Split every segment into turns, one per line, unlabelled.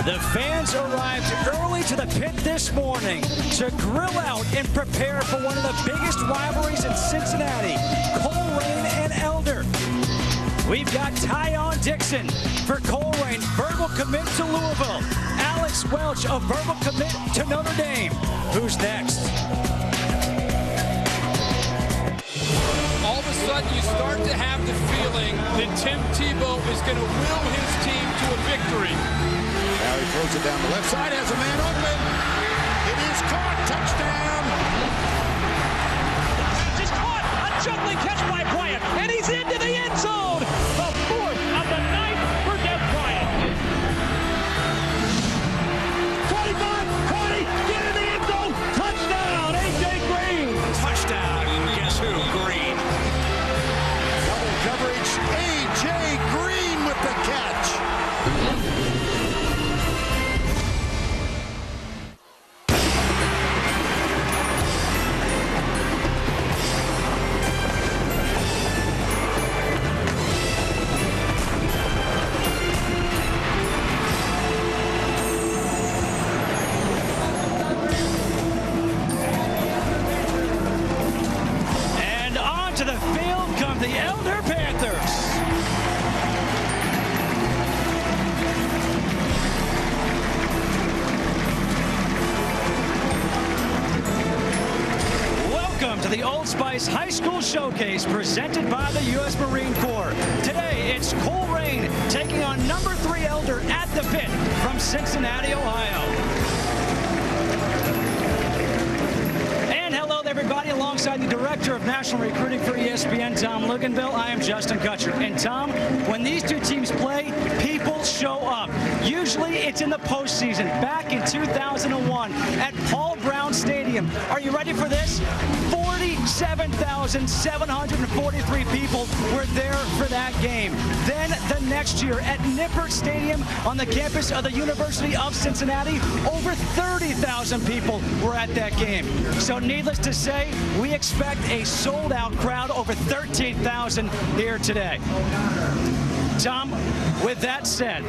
The fans arrived early to the pit this morning to grill out and prepare for one of the biggest rivalries in Cincinnati, Colerain and Elder. We've got Tyon Dixon for Colerain, verbal commit to Louisville. Alex Welch, a verbal commit to Notre Dame. Who's next?
All of a sudden, you start to have the feeling that Tim Tebow is going to will his team to a victory.
Now he throws it down the left side, has a man open. It is caught, touchdown.
Just caught, a juggling catch by Bryant, and he's into the end zone. The fourth of the night for Des Bryant. 25, 20, get in the end zone, touchdown, A.J. Green.
Touchdown, guess who? Green.
Double coverage, A.J. Green with the catch.
To the field come the Elder Panthers. Welcome to the Old Spice High School Showcase presented by the U.S. Marine Corps. Today it's Colerain taking on number 3 Elder at the pit from Cincinnati, Ohio. Everybody, alongside the Director of National Recruiting for ESPN, Tom Luganville, I am Justin Kutcher. And Tom, when these two teams play, people show up. Usually it's in the postseason. Back in 2001 at Paul Brown Stadium. Are you ready for this? 47,743 people were there for that game. Then the next year at Nippert Stadium on the campus of the University of Cincinnati, over 30,000 people were at that game. So needless to say, we expect a sold-out crowd, over 13,000 here today. Tom, with that said,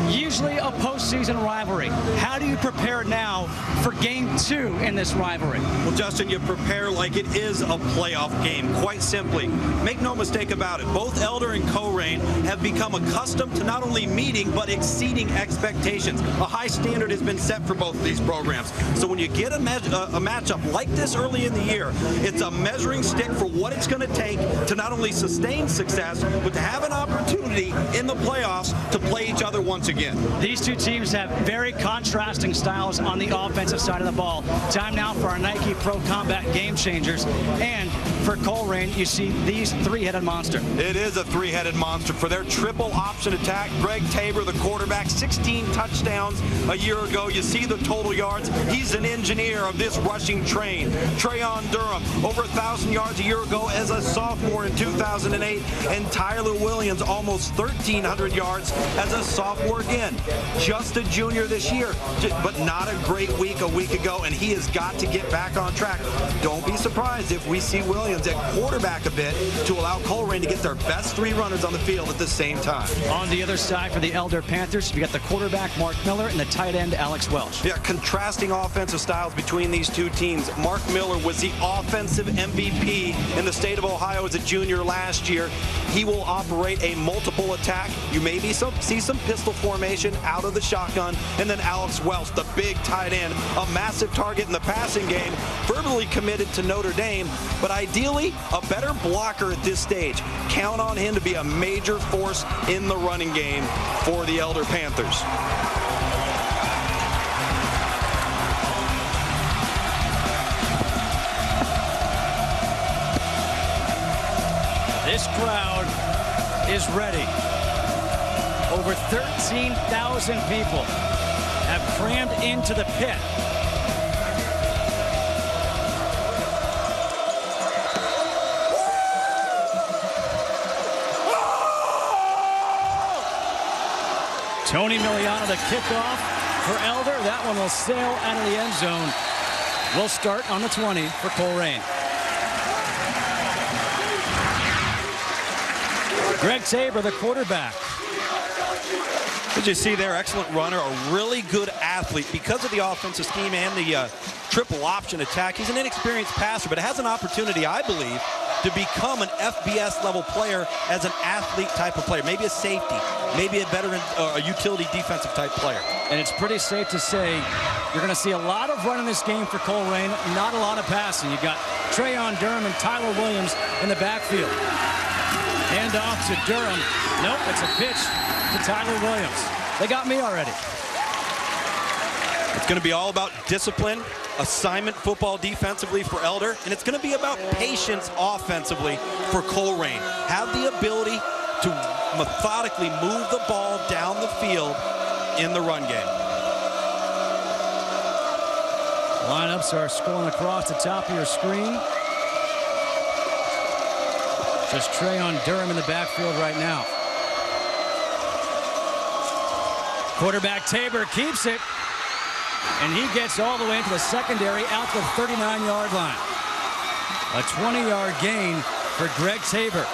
usually a postseason rivalry. How do you prepare now for game 2 in this rivalry?
Well, Justin, you prepare like it is a playoff game, quite simply. Make no mistake about it, both Elder and Colerain have become accustomed to not only meeting, but exceeding expectations. A high standard has been set for both of these programs. So when you get a matchup like this early in the year, it's a measuring stick for what it's going to take to not only sustain success, but to have an opportunity in the playoffs to play each other once again.
These two teams have very contrasting styles on the offensive side of the ball. Time now for our Nike Pro Combat Game Changers. And for Colerain, you see these three-headed monster.
It is a three-headed monster for their triple option attack. Greg Tabor, the quarterback, 16 touchdowns a year ago. You see the total yards. He's an engineer of this rushing train. Trayon Durham, over 1,000 yards a year ago as a sophomore in 2008. And Tyler Williams, almost 1,300 yards as a sophomore again. Just a junior this year, but not a great week a week ago, and he has got to get back on track. Don't be surprised if we see Williams at quarterback a bit to allow Colerain to get their best 3 runners on the field at the same time.
On the other side for the Elder Panthers, you got the quarterback Mark Miller and the tight end Alex Welch.
Yeah, contrasting offensive styles between these two teams. Mark Miller was the offensive MVP in the state of Ohio as a junior last year. He will operate a multiple attack. You may see some pistol formation out of the shotgun. And then Alex Welch, the big tight end, a massive target in the passing game, verbally committed to Notre Dame, but ideally a better blocker at this stage. Count on him to be a major force in the running game for the Elder Panthers.
This crowd is ready. Over 13,000 people have crammed into the pit. Tony Miliano, the kickoff for Elder. That one will sail out of the end zone. We'll start on the 20 for Colerain. Greg Tabor, the quarterback.
As you see there, excellent runner, a really good athlete because of the offensive scheme and the triple option attack. He's an inexperienced passer, but has an opportunity, I believe, to become an FBS level player as an athlete type of player. Maybe a safety, maybe a veteran, a utility defensive type player.
And it's pretty safe to say you're going to see a lot of run in this game for Colerain, not a lot of passing. You've got Trayon Durham and Tyler Williams in the backfield. Hand off to Durham. Nope, it's a pitch to Tyler Williams. They got me already.
It's going to be all about discipline, assignment football defensively for Elder, and it's going to be about patience offensively for Colerain. Have the ability to methodically move the ball down the field in the run game.
Lineups are scrolling across the top of your screen. Just Trayon Durham in the backfield right now. Quarterback Tabor keeps it, and he gets all the way into the secondary out the 39-yard line. A 20-yard gain for Greg Tabor.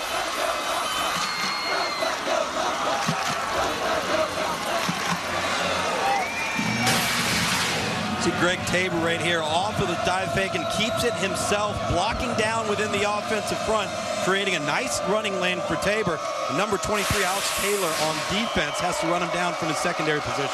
See Greg Tabor right here off of the dive fake and keeps it himself, blocking down within the offensive front, creating a nice running lane for Tabor. Number 23, Alex Taylor on defense, has to run him down from his secondary position.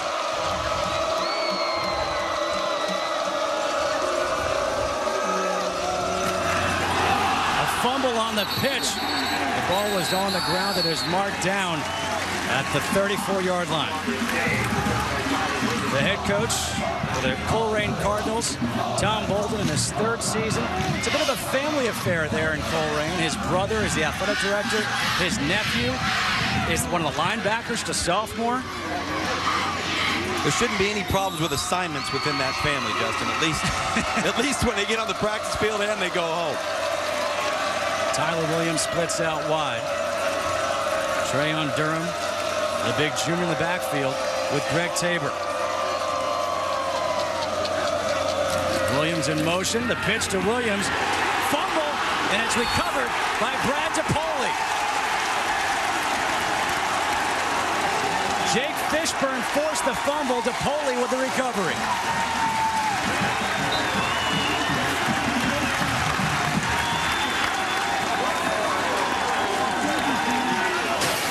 A fumble on the pitch. The ball was on the ground. It is marked down at the 34-yard line. The head coach for the Colerain Cardinals, Tom Bolden, in his third season. It's a bit of a family affair there in Colerain. His brother is the athletic director. His nephew is one of the linebackers, to sophomore.
There shouldn't be any problems with assignments within that family, Justin. At least when they get on the practice field and they go home.
Tyler Williams splits out wide. Trayon Durham, the big junior in the backfield with Greg Tabor. Williams in motion, the pitch to Williams, fumble, and it's recovered by Brad DePoli. Jake Fishburne forced the fumble, DePoli with the recovery.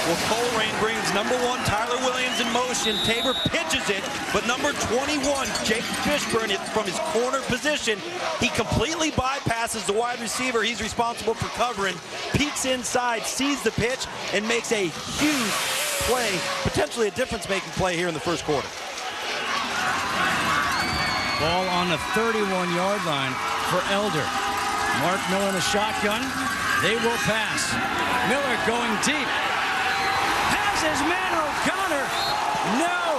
Well, Colerain brings number 1, Tyler Williams, in motion. Tabor pitches it, but number 21, Jake Fishburne, from his corner position, he completely bypasses the wide receiver he's responsible for covering, peeks inside, sees the pitch, and makes a huge play, potentially a difference-making play here in the first quarter.
Ball on the 31-yard line for Elder. Mark Miller in the shotgun. They will pass. Miller going deep. His man O'Connor. No!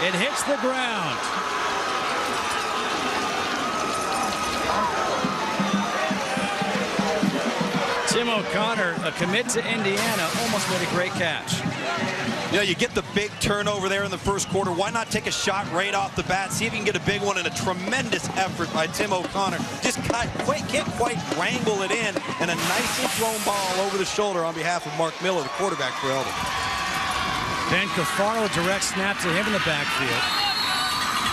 It hits the ground. Tim O'Connor, a commit to Indiana, almost made a great catch.
Yeah, you get the big turnover there in the first quarter. Why not take a shot right off the bat? See if you can get a big one, and a tremendous effort by Tim O'Connor. Just can't quite wrangle it in, and a nicely thrown ball over the shoulder on behalf of Mark Miller, the quarterback for Elder.
Ben Cafaro, direct snap to him in the backfield.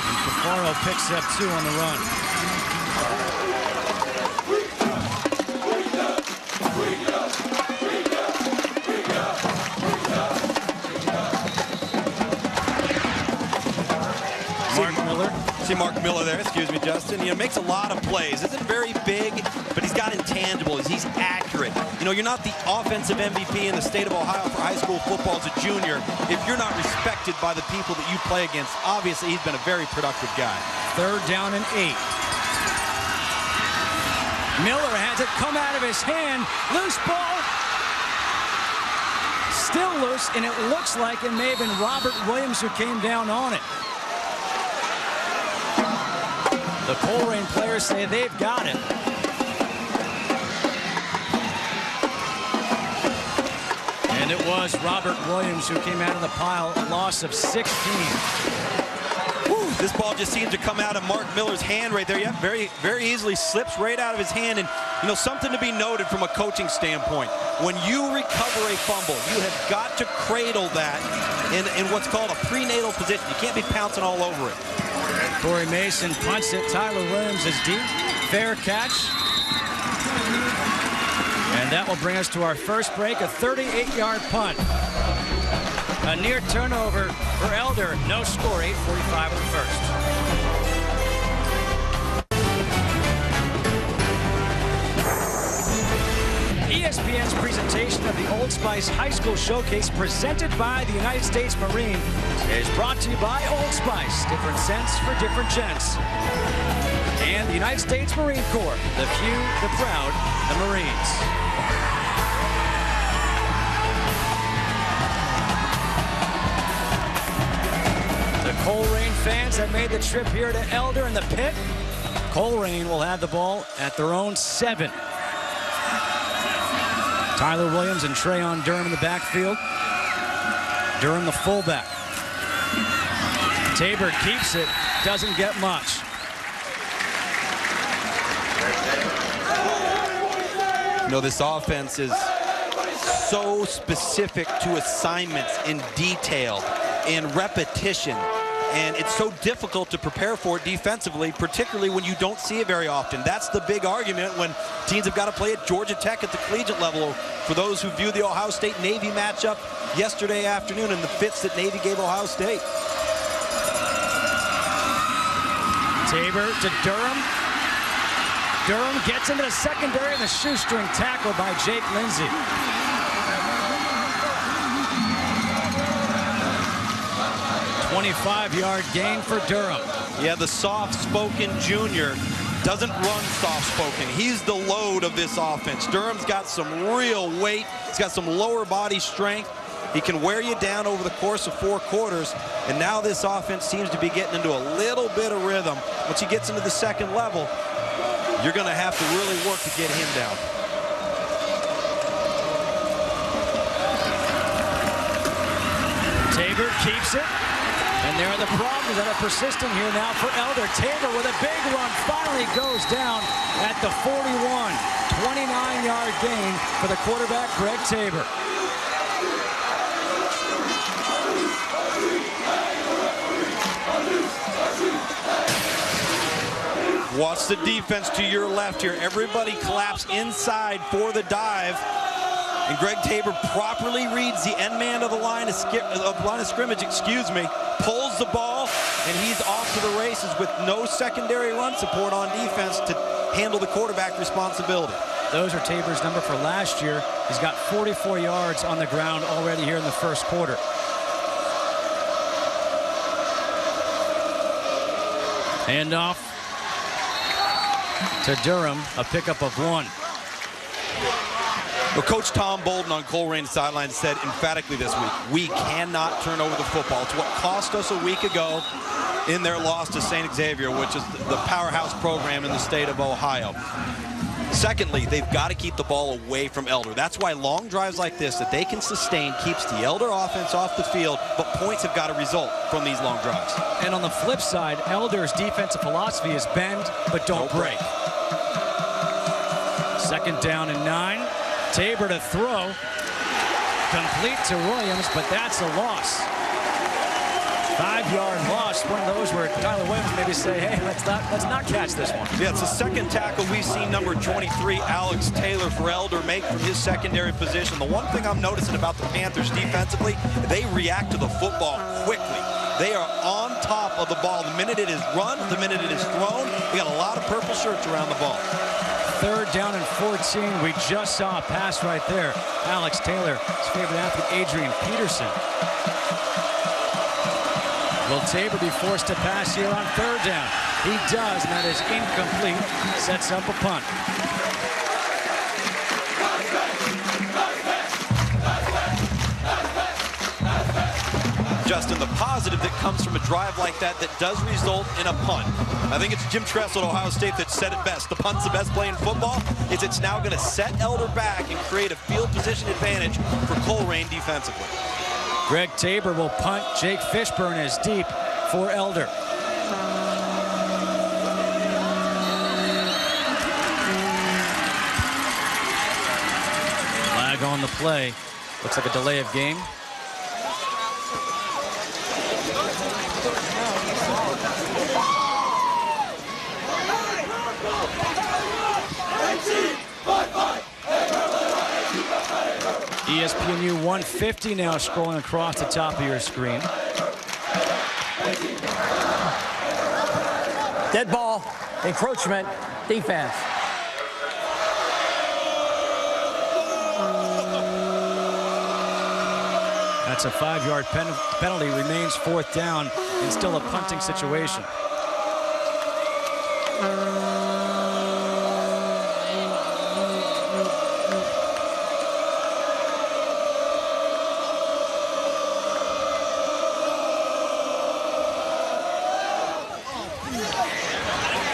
And Cafaro picks up 2 on the run.
See Mark Miller there, excuse me, Justin. You know, makes a lot of plays. Isn't very big, but he's got intangibles. He's accurate. You know, you're not the offensive MVP in the state of Ohio for high school football as a junior if you're not respected by the people that you play against. Obviously, he's been a very productive guy.
3rd down and 8. Miller has it come out of his hand. Loose ball. Still loose, and it looks like it may have been Robert Williams who came down on it. The Colerain players say they've got it. And it was Robert Williams who came out of the pile, a loss of 16.
Whew, this ball just seems to come out of Mark Miller's hand right there. Yeah, very, very easily slips right out of his hand. And, you know, something to be noted from a coaching standpoint. When you recover a fumble, you have got to cradle that in what's called a prenatal position. You can't be pouncing all over it.
Corey Mason punts it. Tyler Williams is deep. Fair catch. And that will bring us to our first break, a 38-yard punt. A near turnover for Elder. No score, 8:45 of the first. ESPN's presentation of the Old Spice High School Showcase, presented by the United States Marine, is brought to you by Old Spice. Different scents for different gents. And the United States Marine Corps. The few, the proud, the Marines. The Colerain fans that made the trip here to Elder in the pit. Colerain will have the ball at their own 7. Tyler Williams and Trayon Durham in the backfield. Durham the fullback. Tabor keeps it, doesn't get much.
You know, this offense is so specific to assignments in detail, in repetition, and it's so difficult to prepare for it defensively, particularly when you don't see it very often. That's the big argument when teams have got to play at Georgia Tech at the collegiate level. For those who view the Ohio State-Navy matchup yesterday afternoon and the fits that Navy gave Ohio State.
Tabor to Durham. Durham gets into the secondary and the shoestring tackle by Jake Lindsey. A 25-yard gain for Durham.
Yeah, the soft-spoken junior doesn't run soft-spoken. He's the load of this offense. Durham's got some real weight. He's got some lower body strength. He can wear you down over the course of 4 quarters. And now this offense seems to be getting into a little bit of rhythm. Once he gets into the second level, you're going to have to really work to get him down.
Tabor keeps it. And there are the problems that are persisting here now for Elder. Tabor with a big run finally goes down at the 41. 29-yard gain for the quarterback, Greg Tabor.
Watch the defense to your left here. Everybody collapse inside for the dive. And Greg Tabor properly reads the end man of the line of scrimmage, pulls the ball, and he's off to the races with no secondary run support on defense to handle the quarterback responsibility.
Those are Tabor's number for last year. He's got 44 yards on the ground already here in the first quarter. Handoff to Durham, a pickup of 1.
Well, Coach Tom Bolden on Colerain's sideline said emphatically this week, we cannot turn over the football. It's what cost us a week ago in their loss to St. Xavier, which is the powerhouse program in the state of Ohio. Secondly, they've got to keep the ball away from Elder. That's why long drives like this that they can sustain keeps the Elder offense off the field, but points have got to result from these long drives.
And on the flip side, Elder's defensive philosophy is bend, but don't break. Second down and 9. Tabor to throw. Complete to Williams, but that's a loss. 5-yard loss. One of those where Tyler Williams maybe say, hey, let's not catch this one.
Yeah, it's the second tackle we've seen number 23, Alex Taylor for Elder, make from his secondary position. The one thing I'm noticing about the Panthers defensively, they react to the football quickly. They are on top of the ball. The minute it is run, the minute it is thrown, we got a lot of purple shirts around the ball.
Third down and 14. We just saw a pass right there. Alex Taylor, his favorite athlete, Adrian Peterson. Will Tabor be forced to pass here on third down? He does, and that is incomplete. Sets up a punt.
Justin, the positive that comes from a drive like that does result in a punt. I think it's Jim Tressel at Ohio State that said it best. The punt's the best play in football. It's now going to set Elder back and create a field position advantage for Colerain defensively.
Greg Tabor will punt. Jake Fishburne is deep for Elder. Flag on the play. Looks like a delay of game. ESPNU 150 now scrolling across the top of your screen.
Dead ball, encroachment, defense.
That's a 5-yard penalty, remains 4th down and still a punting situation.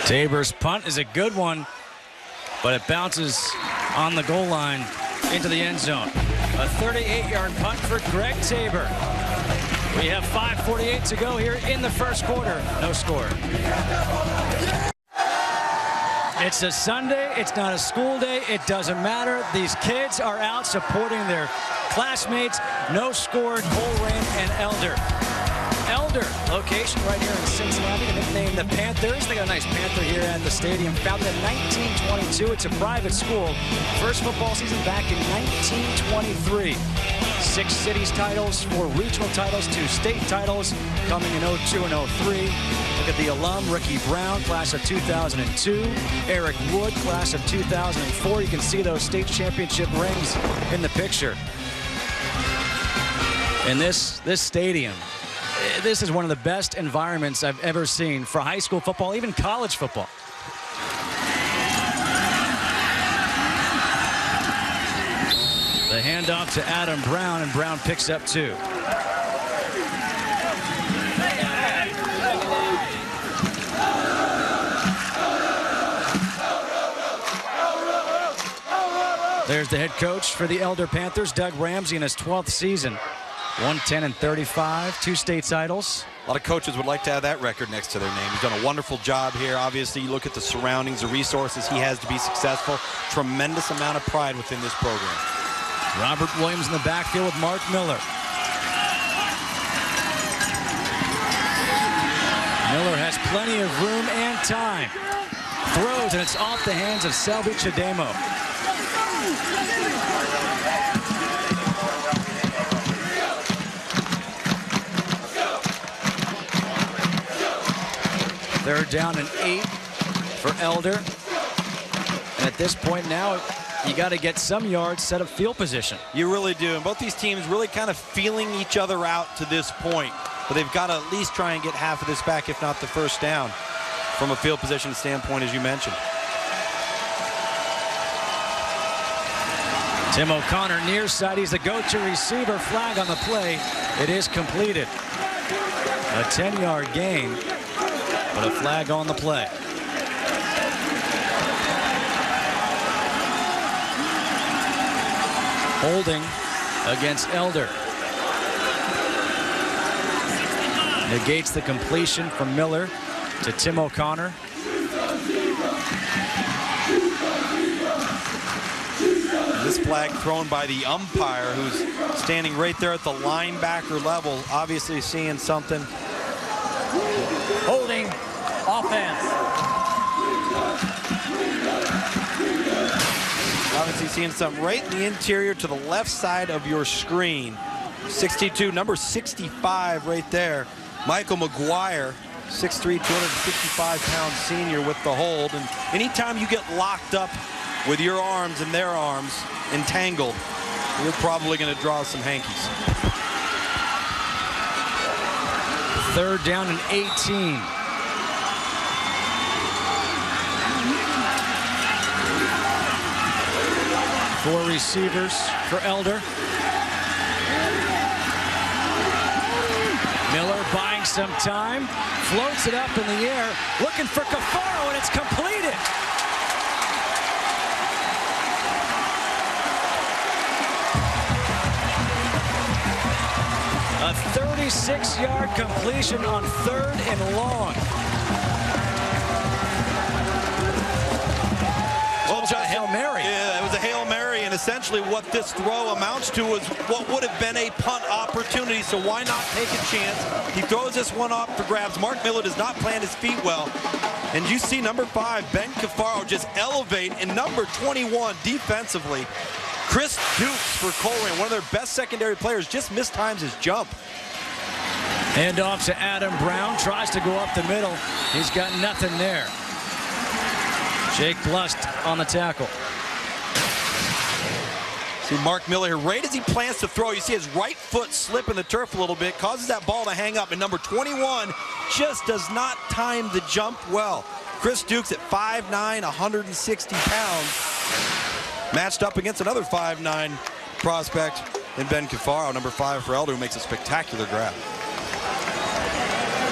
Tabor's punt is a good one, but it bounces on the goal line into the end zone. A 38-yard punt for Greg Tabor. We have 5:48 to go here in the first quarter. No score. It's a Sunday. It's not a school day. It doesn't matter. These kids are out supporting their classmates. No score, Colerain and Elder. Elder, location right here in Cincinnati, nicknamed the Panthers. They got a nice Panther here at the stadium. Founded in 1922. It's a private school. First football season back in 1923. 6 cities titles, 4 regional titles, 2 state titles, coming in 02 and 03. Look at the alum, Ricky Brown, class of 2002. Eric Wood, class of 2004. You can see those state championship rings in the picture. And this stadium, this is one of the best environments I've ever seen for high school football, even college football. The handoff to Adam Brown, and Brown picks up 2. There's the head coach for the Elder Panthers, Doug Ramsey, in his 12th season. 110 and 35, 2 state titles.
A lot of coaches would like to have that record next to their name. He's done a wonderful job here. Obviously, you look at the surroundings, the resources he has to be successful. Tremendous amount of pride within this program.
Robert Williams in the backfield with Mark Miller. Miller has plenty of room and time. Throws, and it's off the hands of Selby Chidemo. Third down and 8 for Elder. And at this point now, you got to get some yards, set up field position.
You really do. And both these teams really kind of feeling each other out to this point. But they've got to at least try and get half of this back, if not the first down, from a field position standpoint, as you mentioned.
Tim O'Connor near side. He's the go-to receiver. Flag on the play. It is completed. A 10-yard gain, but a flag on the play. Holding against Elder. Negates the completion from Miller to Tim O'Connor.
This flag thrown by the umpire, who's standing right there at the linebacker level, obviously seeing something.
Holding offense.
Obviously seeing something right in the interior to the left side of your screen. 62, number 65 right there. Michael McGuire, 6'3", 255-pound senior with the hold. And anytime you get locked up with your arms and their arms entangled, you're probably going to draw some hankies.
Third down and 18. Four receivers for Elder. Miller buying some time, floats it up in the air, looking for Cafaro, and it's completed. A 36-yard completion on 3rd and long.
Well,
Justin, a Hail Mary.
Yeah, it was a Hail Mary, and essentially what this throw amounts to is what would have been a punt opportunity, so why not take a chance? He throws this one off for grabs. Mark Miller does not plant his feet well, and you see number 5, Ben Cafaro, just elevate, and number 21 defensively Chris Dukes for Colerain, one of their best secondary players, just mistimes his jump.
Hand off to Adam Brown, tries to go up the middle. He's got nothing there. Jake Blust on the tackle.
See Mark Miller here, right as he plans to throw, you see his right foot slip in the turf a little bit, causes that ball to hang up, and number 21 just does not time the jump well. Chris Dukes at 5'9", 160 pounds, matched up against another 5'9" prospect in Ben Cafaro, number 5 for Elder, who makes a spectacular grab.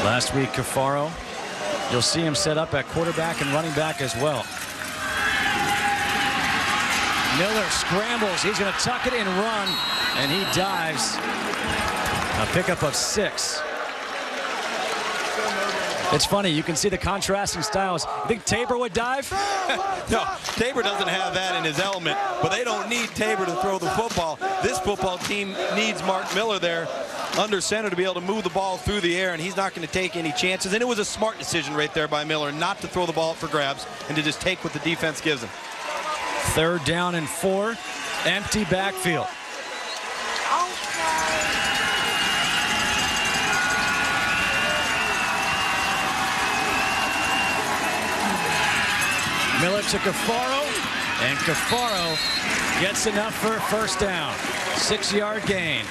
Last week, Cafaro, you'll see him set up at quarterback and running back as well. Miller scrambles. He's going to tuck it and run, and he dives. A pickup of 6. It's funny, you can see the contrasting styles. You think Tabor would dive?
No, Tabor doesn't have that in his element, but they don't need Tabor to throw the football. This football team needs Mark Miller there under center to be able to move the ball through the air, and he's not going to take any chances. And it was a smart decision right there by Miller not to throw the ball up for grabs and to just take what the defense gives him.
3rd down and 4, empty backfield. Miller to Cafaro, and Cafaro gets enough for a 1st down. 6-yard gain.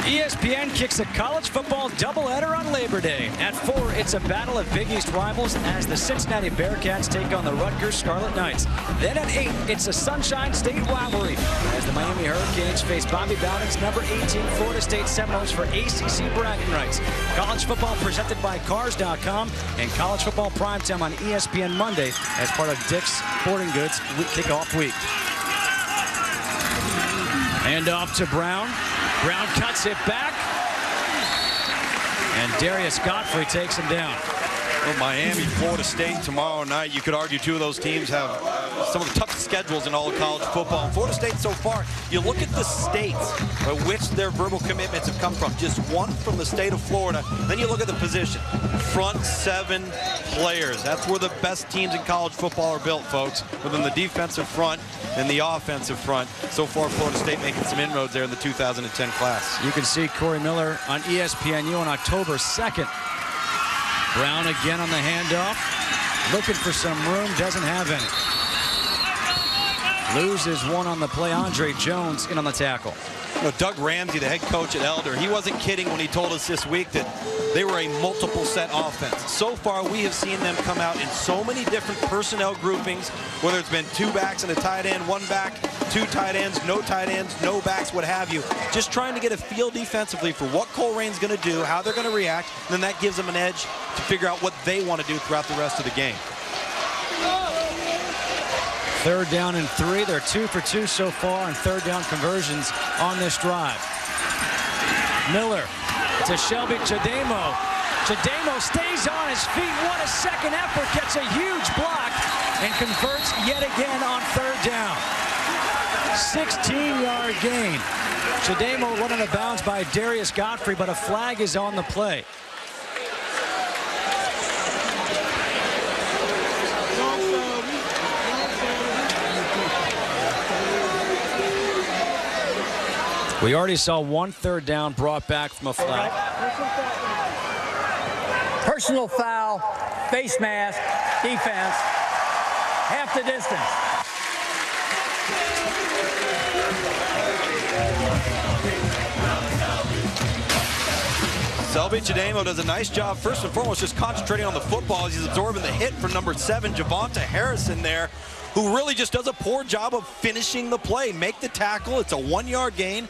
ESPN kicks a college football doubleheader on Labor Day. At 4, it's a battle of Big East rivals as the Cincinnati Bearcats take on the Rutgers Scarlet Knights. Then at 8, it's a Sunshine State rivalry as the Miami Hurricanes face Bobby Bowden's number 18 Florida State Seminoles for ACC bragging rights. College football presented by Cars.com and college football primetime on ESPN Monday as part of Dick's Sporting Goods kickoff week. Hand off to Brown. Brown cuts it back, and Darius Godfrey takes him down.
Well, Miami, Florida State tomorrow night. You could argue 2 of those teams have some of the toughest schedules in all of college football. And Florida State so far, you look at the states by which their verbal commitments have come from. Just 1 from the state of Florida. Then you look at the position. Front 7 players. That's where the best teams in college football are built, folks. Within the defensive front and the offensive front. So far, Florida State making some inroads there in the 2010 class.
You can see Corey Miller on ESPNU on October 2nd. Brown again on the handoff. Looking for some room, doesn't have any. Loses one on the play. Andre Jones in on the tackle.
You know, Doug Ramsey, the head coach at Elder, he wasn't kidding when he told us this week that they were a multiple set offense. So far, we have seen them come out in so many different personnel groupings, whether it's been 2 backs and a tight end, 1 back, 2 tight ends, no backs, what have you. Just trying to get a feel defensively for what Colerain's going to do, how they're going to react, and then that gives them an edge to figure out what they want to do throughout the rest of the game.
3rd down and 3. They're 2 for 2 so far on 3rd down conversions on this drive. Miller to Shelby Chademo. Chademo stays on his feet. What a second effort. Gets a huge block and converts yet again on 3rd down. 16-yard gain. Chademo run out of bounds by Darius Godfrey, but a flag is on the play. We already saw 1 3rd down brought back from a flag.
Personal foul, face mask, defense, half the distance.
Shelby Chademo does a nice job, first and foremost, just concentrating on the football as he's absorbing the hit for number 7, Javonte Harrison there, who really just does a poor job of finishing the play. Make the tackle. It's a 1-yard gain.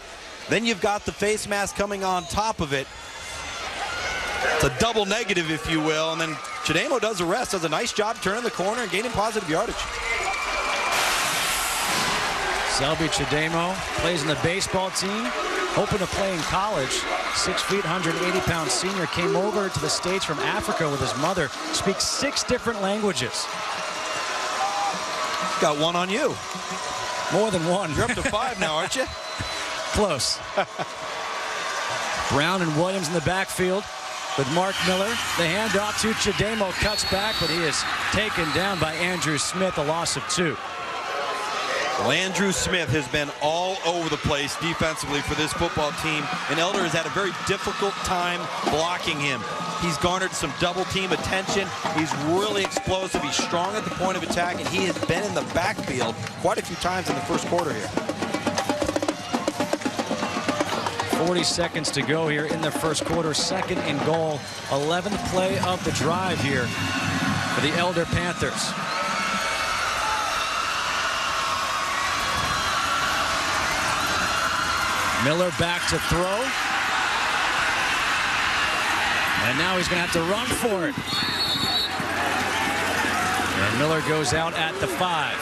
Then you've got the face mask coming on top of it. It's a double negative, if you will. And then Chademo does the rest. Does a nice job turning the corner and gaining positive yardage.
Selby Chademo plays in the baseball team, hoping to play in college. 6 feet, 180-pound senior, came over to the States from Africa with his mother. Speaks 6 different languages.
Got 1 on you.
More than 1.
You're up to 5 now, aren't you?
Close. Brown and Williams in the backfield with Mark Miller. The handoff to Chademo, cuts back, but he is taken down by Andrew Smith, a loss of 2.
Well, Andrew Smith has been all over the place defensively for this football team, and Elder has had a very difficult time blocking him. He's garnered some double team attention. He's really explosive. He's strong at the point of attack, and he has been in the backfield quite a few times in the first quarter here.
40 seconds to go here in the first quarter. Second and goal. 11th play of the drive here for the Elder Panthers. Miller back to throw. And now he's going to have to run for it. And Miller goes out at the 5.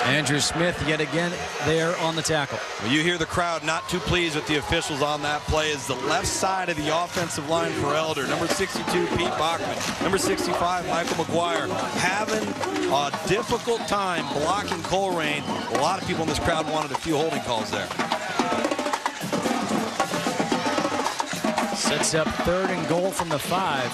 Andrew Smith yet again there on the tackle.
Well, you hear the crowd not too pleased with the officials on that play. Is the left side of the offensive line for Elder. Number 62, Pete Bachman. Number 65, Michael McGuire. Having a difficult time blocking Colerain. A lot of people in this crowd wanted a few holding calls there.
Sets up 3rd and goal from the 5.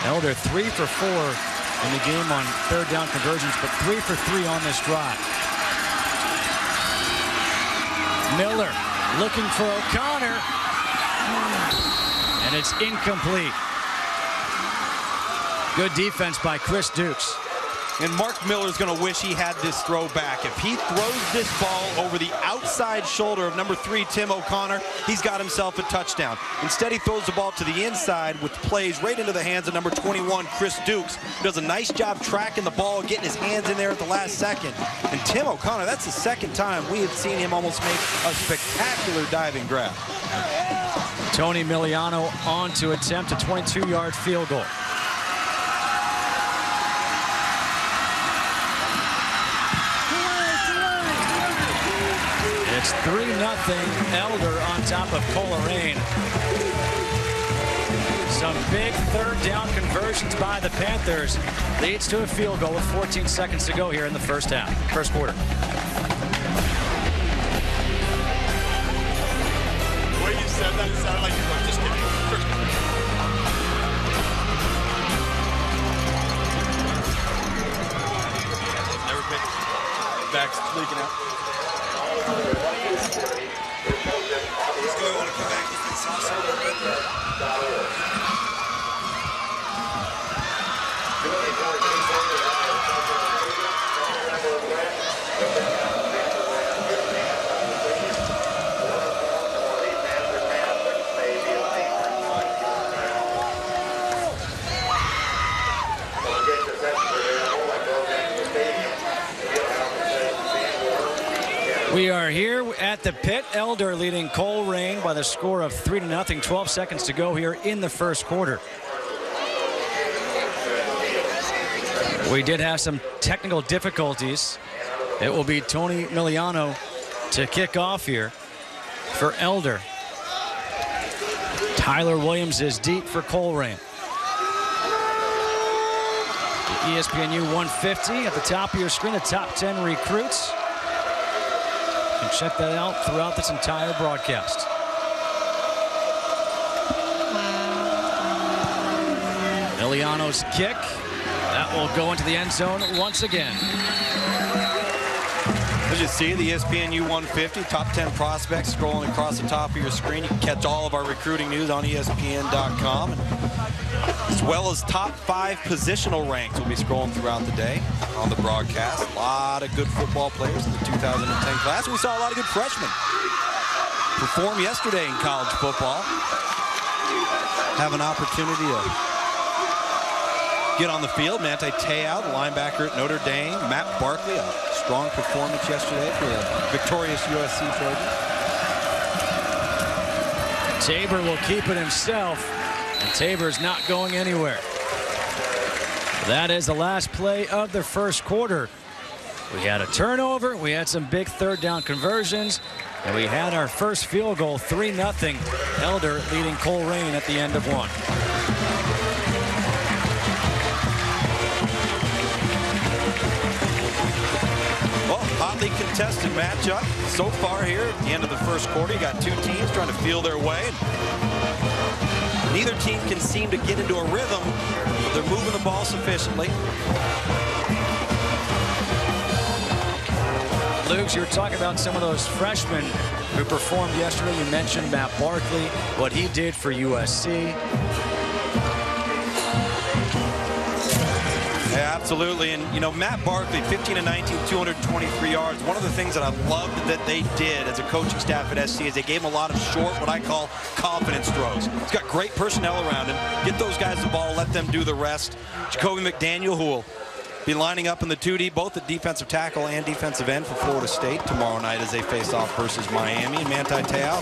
Elder 3 for 4 in the game on 3rd down conversions, but 3 for 3 on this drive. Miller looking for O'Connor, and it's incomplete. Good defense by Chris Dukes.
And Mark Miller's going to wish he had this throw back. If he throws this ball over the outside shoulder of number 3, Tim O'Connor, he's got himself a touchdown. Instead, he throws the ball to the inside, which plays right into the hands of number 21, Chris Dukes, who does a nice job tracking the ball, getting his hands in there at the last second. And Tim O'Connor, that's the second time we have seen him almost make a spectacular diving grab.
Tony Miliano on to attempt a 22-yard field goal. It's 3-0 Elder on top of Colerain. Some big 3rd down conversions by the Panthers. Leads to a field goal with 14 seconds to go here in the first quarter.
The way you said that, it sounded like you were just kidding. Never picked. Back's leaking out.
We are here at the pit. Elder leading Colerain by the score of 3-0. 12 seconds to go here in the first quarter. We did have some technical difficulties. It will be Tony Miliano to kick off here for Elder. Tyler Williams is deep for Colerain. ESPNU 150 at the top of your screen, the top 10 recruits. You can check that out throughout this entire broadcast. Miliano's kick. That will go into the end zone once again.
As you see, the ESPNU 150, top 10 prospects scrolling across the top of your screen. You can catch all of our recruiting news on ESPN.com. As well as top 5 positional ranks will be scrolling throughout the day on the broadcast. A lot of good football players in the 2010 class. We saw a lot of good freshmen perform yesterday in college football. Have an opportunity to get on the field. Manti Te'o, the linebacker at Notre Dame. Matt Barkley, a strong performance yesterday for the victorious USC Trojans.
Tabor will keep it himself. And Tabor's not going anywhere. That is the last play of the first quarter. We had a turnover, we had some big 3rd down conversions, and we had our first field goal, 3-0. Elder leading Colerain at the end of one.
Well, hotly contested matchup so far here at the end of the first quarter. You got 2 teams trying to feel their way. Neither team can seem to get into a rhythm, but they're moving the ball sufficiently.
Luke, you were talking about some of those freshmen who performed yesterday. You mentioned Matt Barkley, what he did for USC.
Yeah, absolutely. And, you know, Matt Barkley, 15 of 19, 223 yards. One of the things that I loved that they did as a coaching staff at SC is they gave him a lot of short, what I call confidence throws. He's got great personnel around him. Get those guys the ball, let them do the rest. Jacoby McDaniel, who will be lining up in the 2D, both at defensive tackle and defensive end for Florida State tomorrow night as they face off versus Miami. And Manti Te'o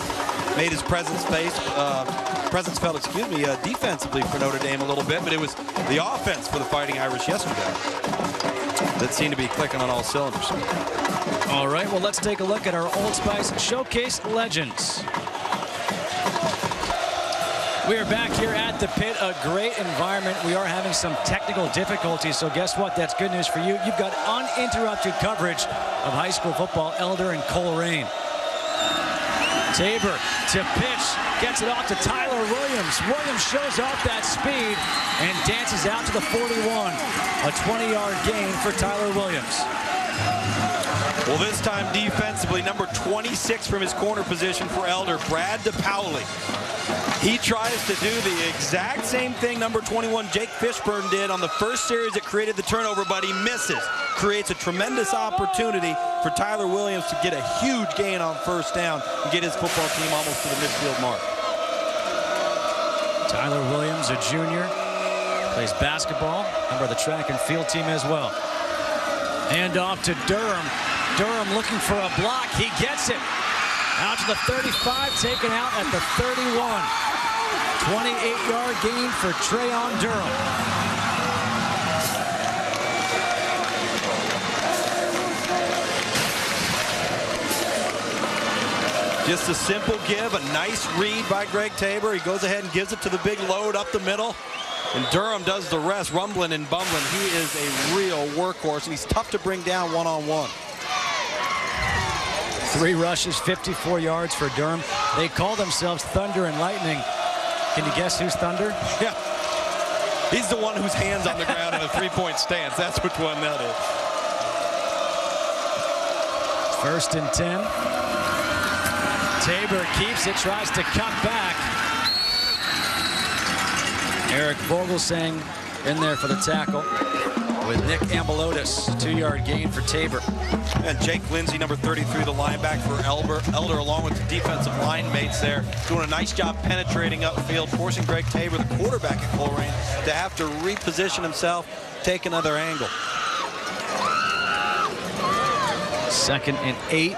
made his presence felt, defensively for Notre Dame a little bit, but it was the offense for the Fighting Irish yesterday that seemed to be clicking on all cylinders.
All right, well, let's take a look at our Old Spice Showcase Legends. We are back here at the pit, a great environment. We are having some technical difficulties, so guess what? That's good news for you. You've got uninterrupted coverage of high school football. Elder and Colerain. Tabor to pitch, gets it off to Tyler Williams. Williams shows off that speed and dances out to the 41. A 20-yard gain for Tyler Williams.
Well, this time defensively, number 26 from his corner position for Elder, Brad DePauli. He tries to do the exact same thing number 21, Jake Fishburne, did on the first series that created the turnover, but he misses. Creates a tremendous opportunity for Tyler Williams to get a huge gain on first down and get his football team almost to the midfield mark.
Tyler Williams, a junior, plays basketball, member of the track and field team as well. Hand off to Durham. Durham looking for a block. He gets it. Out to the 35, taken out at the 31. 28-yard gain for Trayon Durham.
Just a simple give, a nice read by Greg Tabor. He goes ahead and gives it to the big load up the middle. And Durham does the rest, rumbling and bumbling. He is a real workhorse, and he's tough to bring down one-on-one.
3 rushes, 54 yards for Durham. They call themselves Thunder and Lightning. Can you guess who's Thunder?
Yeah. He's the one whose hand's on the ground in a three-point stance. That's which one that is.
1st and 10. Tabor keeps it, tries to cut back. Eric Vogelsang in there for the tackle with Nick Ambelotis. 2-yard gain for Tabor.
And Jake Lindsey, number 33, the linebacker for Elder, along with the defensive line mates there, doing a nice job penetrating upfield, forcing Greg Tabor, the quarterback at Colerain, to have to reposition himself, take another angle.
2nd and 8.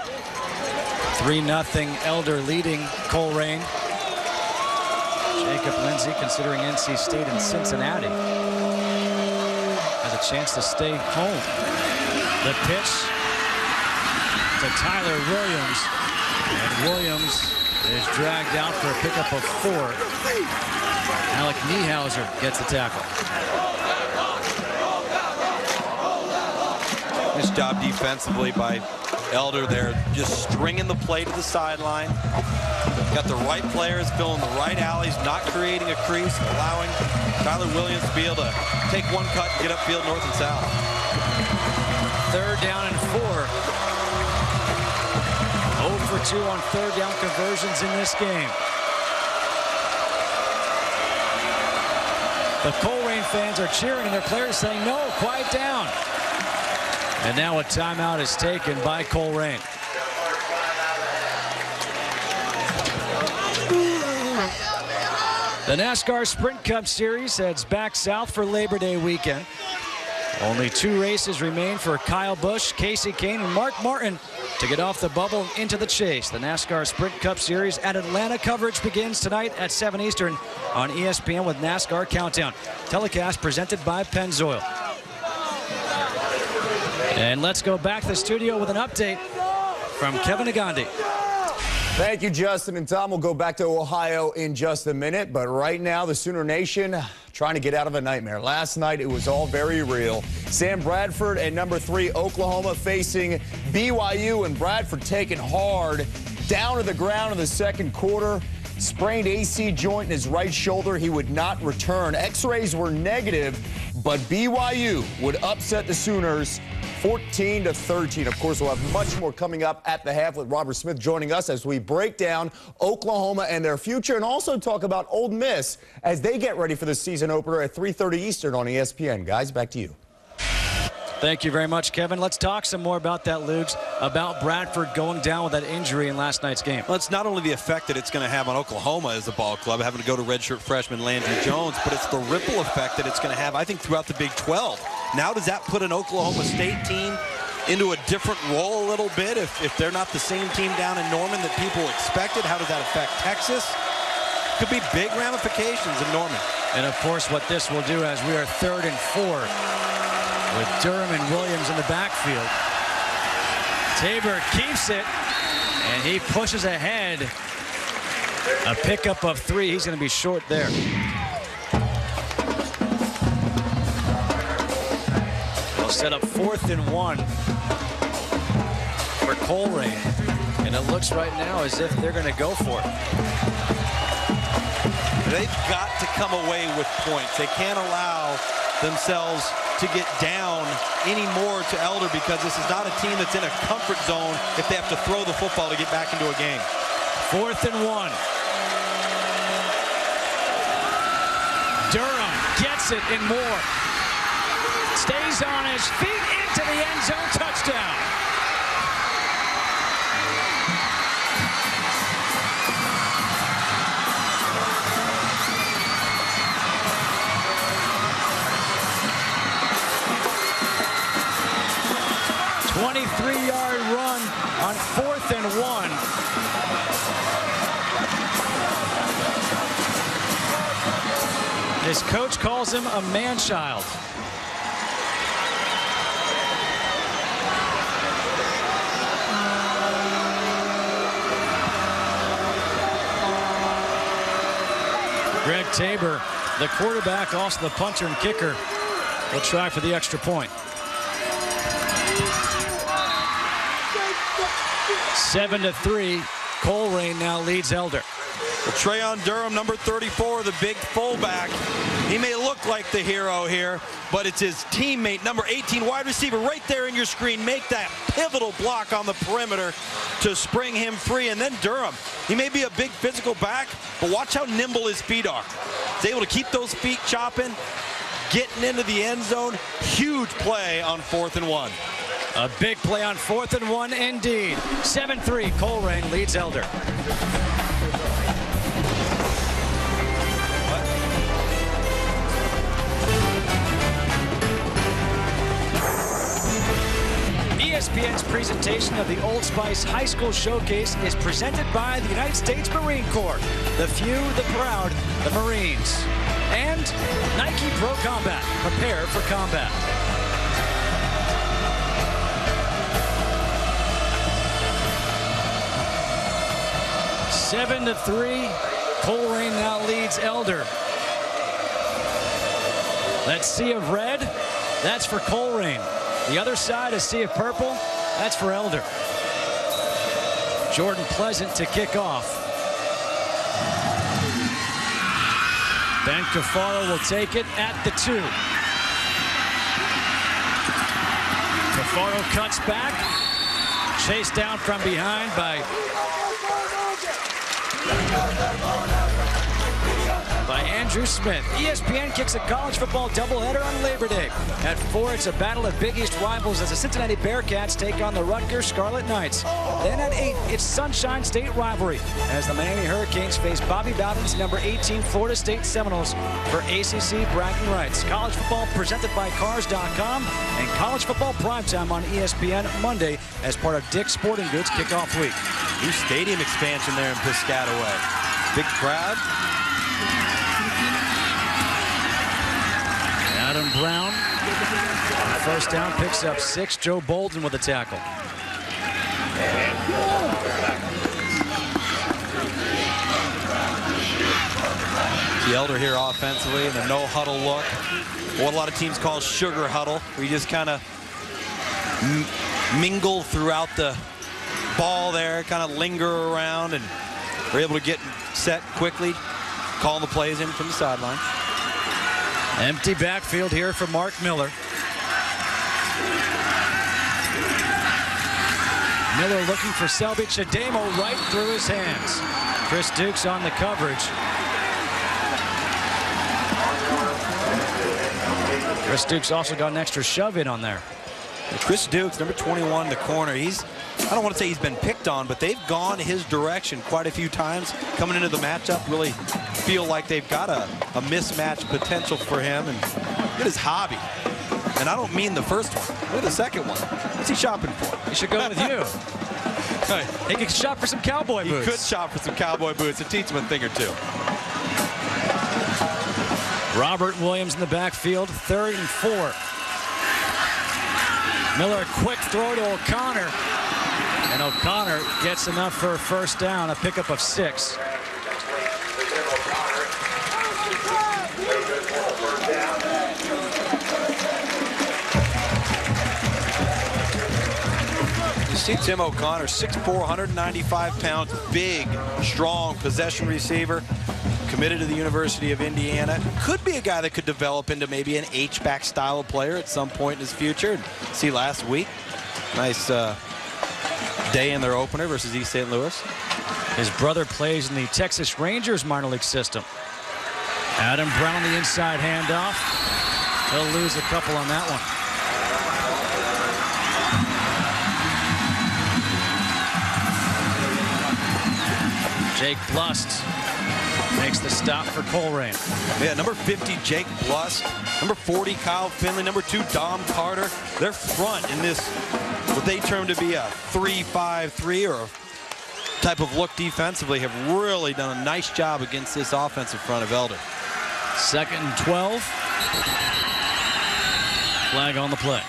3-0 Elder leading Colerain. Jacob Lindsey, considering NC State and Cincinnati, has a chance to stay home. The pitch to Tyler Williams, and Williams is dragged out for a pickup of 4. Alec Niehauser gets the tackle.
Nice job defensively by Elder there, just stringing the play to the sideline. Got the right players filling the right alleys, not creating a crease, allowing Tyler Williams to be able to take one cut and get upfield north and south.
3rd down and 4. 0 for 2 on 3rd down conversions in this game. The Colerain fans are cheering and their players saying, no, quiet down. And now a timeout is taken by Colerain. The NASCAR Sprint Cup Series heads back south for Labor Day weekend. Only 2 races remain for Kyle Busch, Casey Kane, and Mark Martin to get off the bubble and into the chase. The NASCAR Sprint Cup Series at Atlanta coverage begins tonight at 7 Eastern on ESPN with NASCAR Countdown. Telecast presented by Pennzoil. And let's go back to the studio with an update from Kevin Agandi.
Thank you, Justin and Tom. We'll go back to Ohio in just a minute. But right now, the Sooner Nation trying to get out of a nightmare. Last night, it was all very real. Sam Bradford and number 3, Oklahoma, facing BYU, and Bradford taken hard down to the ground in the second quarter. sprained AC joint in his right shoulder. He would not return. X-rays were negative, but BYU would upset the Sooners 14-13. Of course, we'll have much more coming up at the half with Robert Smith joining us as we break down Oklahoma and their future and also talk about Ole Miss as they get ready for the season opener at 3:30 Eastern on ESPN. Guys, back to you.
Thank you very much, Kevin. Let's talk some more about that, Luke, about Bradford going down with that injury in last night's game.
Well, it's not only the effect that it's going to have on Oklahoma as a ball club, having to go to redshirt freshman Landry Jones, but it's the ripple effect that it's going to have, I think, throughout the Big 12. Now, does that put an Oklahoma State team into a different role a little bit if they're not the same team down in Norman that people expected? How does that affect Texas? Could be big ramifications in Norman.
And, of course, what this will do as we are 3rd and 4 with Durham and Williams in the backfield. Tabor keeps it, and he pushes ahead. A pickup of 3. He's going to be short there. They'll set up 4th and 1 for Colerain. And it looks right now as if they're going to go for it.
They've got to come away with points. They can't allow themselves to get down any more to Elder because this is not a team that's in a comfort zone if they have to throw the football to get back into a game.
4th and 1. Durham gets it and more. Stays on his feet into the end zone. Touchdown. Three-yard run on 4th and 1. His coach calls him a man-child. Greg Tabor, the quarterback, also the punter and kicker, will try for the extra point. 7-3. Colerain now leads Elder.
Well, Trayon Durham, number 34, the big fullback. He may look like the hero here, but it's his teammate, number 18, wide receiver, right there in your screen. Make that pivotal block on the perimeter to spring him free. And then Durham, he may be a big physical back, but watch how nimble his feet are. He's able to keep those feet chopping, getting into the end zone. Huge play on 4th and 1.
A big play on 4th and 1 indeed. 7-3. Colerain leads Elder. ESPN's presentation of the Old Spice High School Showcase is presented by the United States Marine Corps. The few, the proud, the Marines. And Nike Pro Combat. Prepare for combat. 7-3. Colerain now leads Elder. That sea of red, that's for Colerain. The other side, a sea of purple, that's for Elder. Jordan Pleasant to kick off. Ben Cafaro will take it at the 2. Cafaro cuts back. Chased down from behind by Andrew Smith. ESPN kicks a college football doubleheader on Labor Day. At 4, it's a battle of Big East rivals as the Cincinnati Bearcats take on the Rutgers Scarlet Knights. Then at 8, it's Sunshine State rivalry as the Miami Hurricanes face Bobby Bowden's number 18 Florida State Seminoles for ACC bragging rights. College football presented by Cars.com and college football primetime on ESPN Monday as part of Dick's Sporting Goods kickoff week.
New stadium expansion there in Piscataway. Big crowd.
Adam Brown, first down, picks up 6. Joe Bolden with a tackle.
The Elder here offensively in the no huddle look. What a lot of teams call sugar huddle, where you just kind of mingle throughout the ball there, kind of linger around and They're able to get set quickly, calling the plays in from the sideline.
Empty backfield here for Mark Miller. Miller looking for Selby Chademo right through his hands. Chris Dukes on the coverage. Chris Dukes also got an extra shove in on there.
Chris Dukes, number 21 in the corner. I don't want to say he's been picked on, but they've gone his direction quite a few times coming into the matchup. Really feel like they've got a mismatch potential for him. And look at his hobby. And I don't mean the first one. Look at the second one. What's he shopping for?
He should go with you. He could shop for some cowboy boots.
He could shop for some cowboy boots and teach him a thing or two.
Robert Williams in the backfield, 3rd and 4. Miller, quick throw to O'Connor. And O'Connor gets enough for a first down, a pickup of 6.
You see Tim O'Connor, 6'4", 195 pounds, big, strong possession receiver, committed to the University of Indiana. Could be a guy that could develop into maybe an H-back style of player at some point in his future. See last week, nice day in their opener versus East St. Louis.
His brother plays in the Texas Rangers minor league system. Adam Brown, the inside handoff. He'll lose a couple on that one. Jake Blust makes the stop for Colerain.
Yeah, number 50, Jake Blust. Number 40, Kyle Finley. Number 2, Dom Carter. Their front in this, what they term to be a 3-5-3 or a type of look defensively, have really done a nice job against this offensive front of Elder.
2nd and 12. Flag on the play.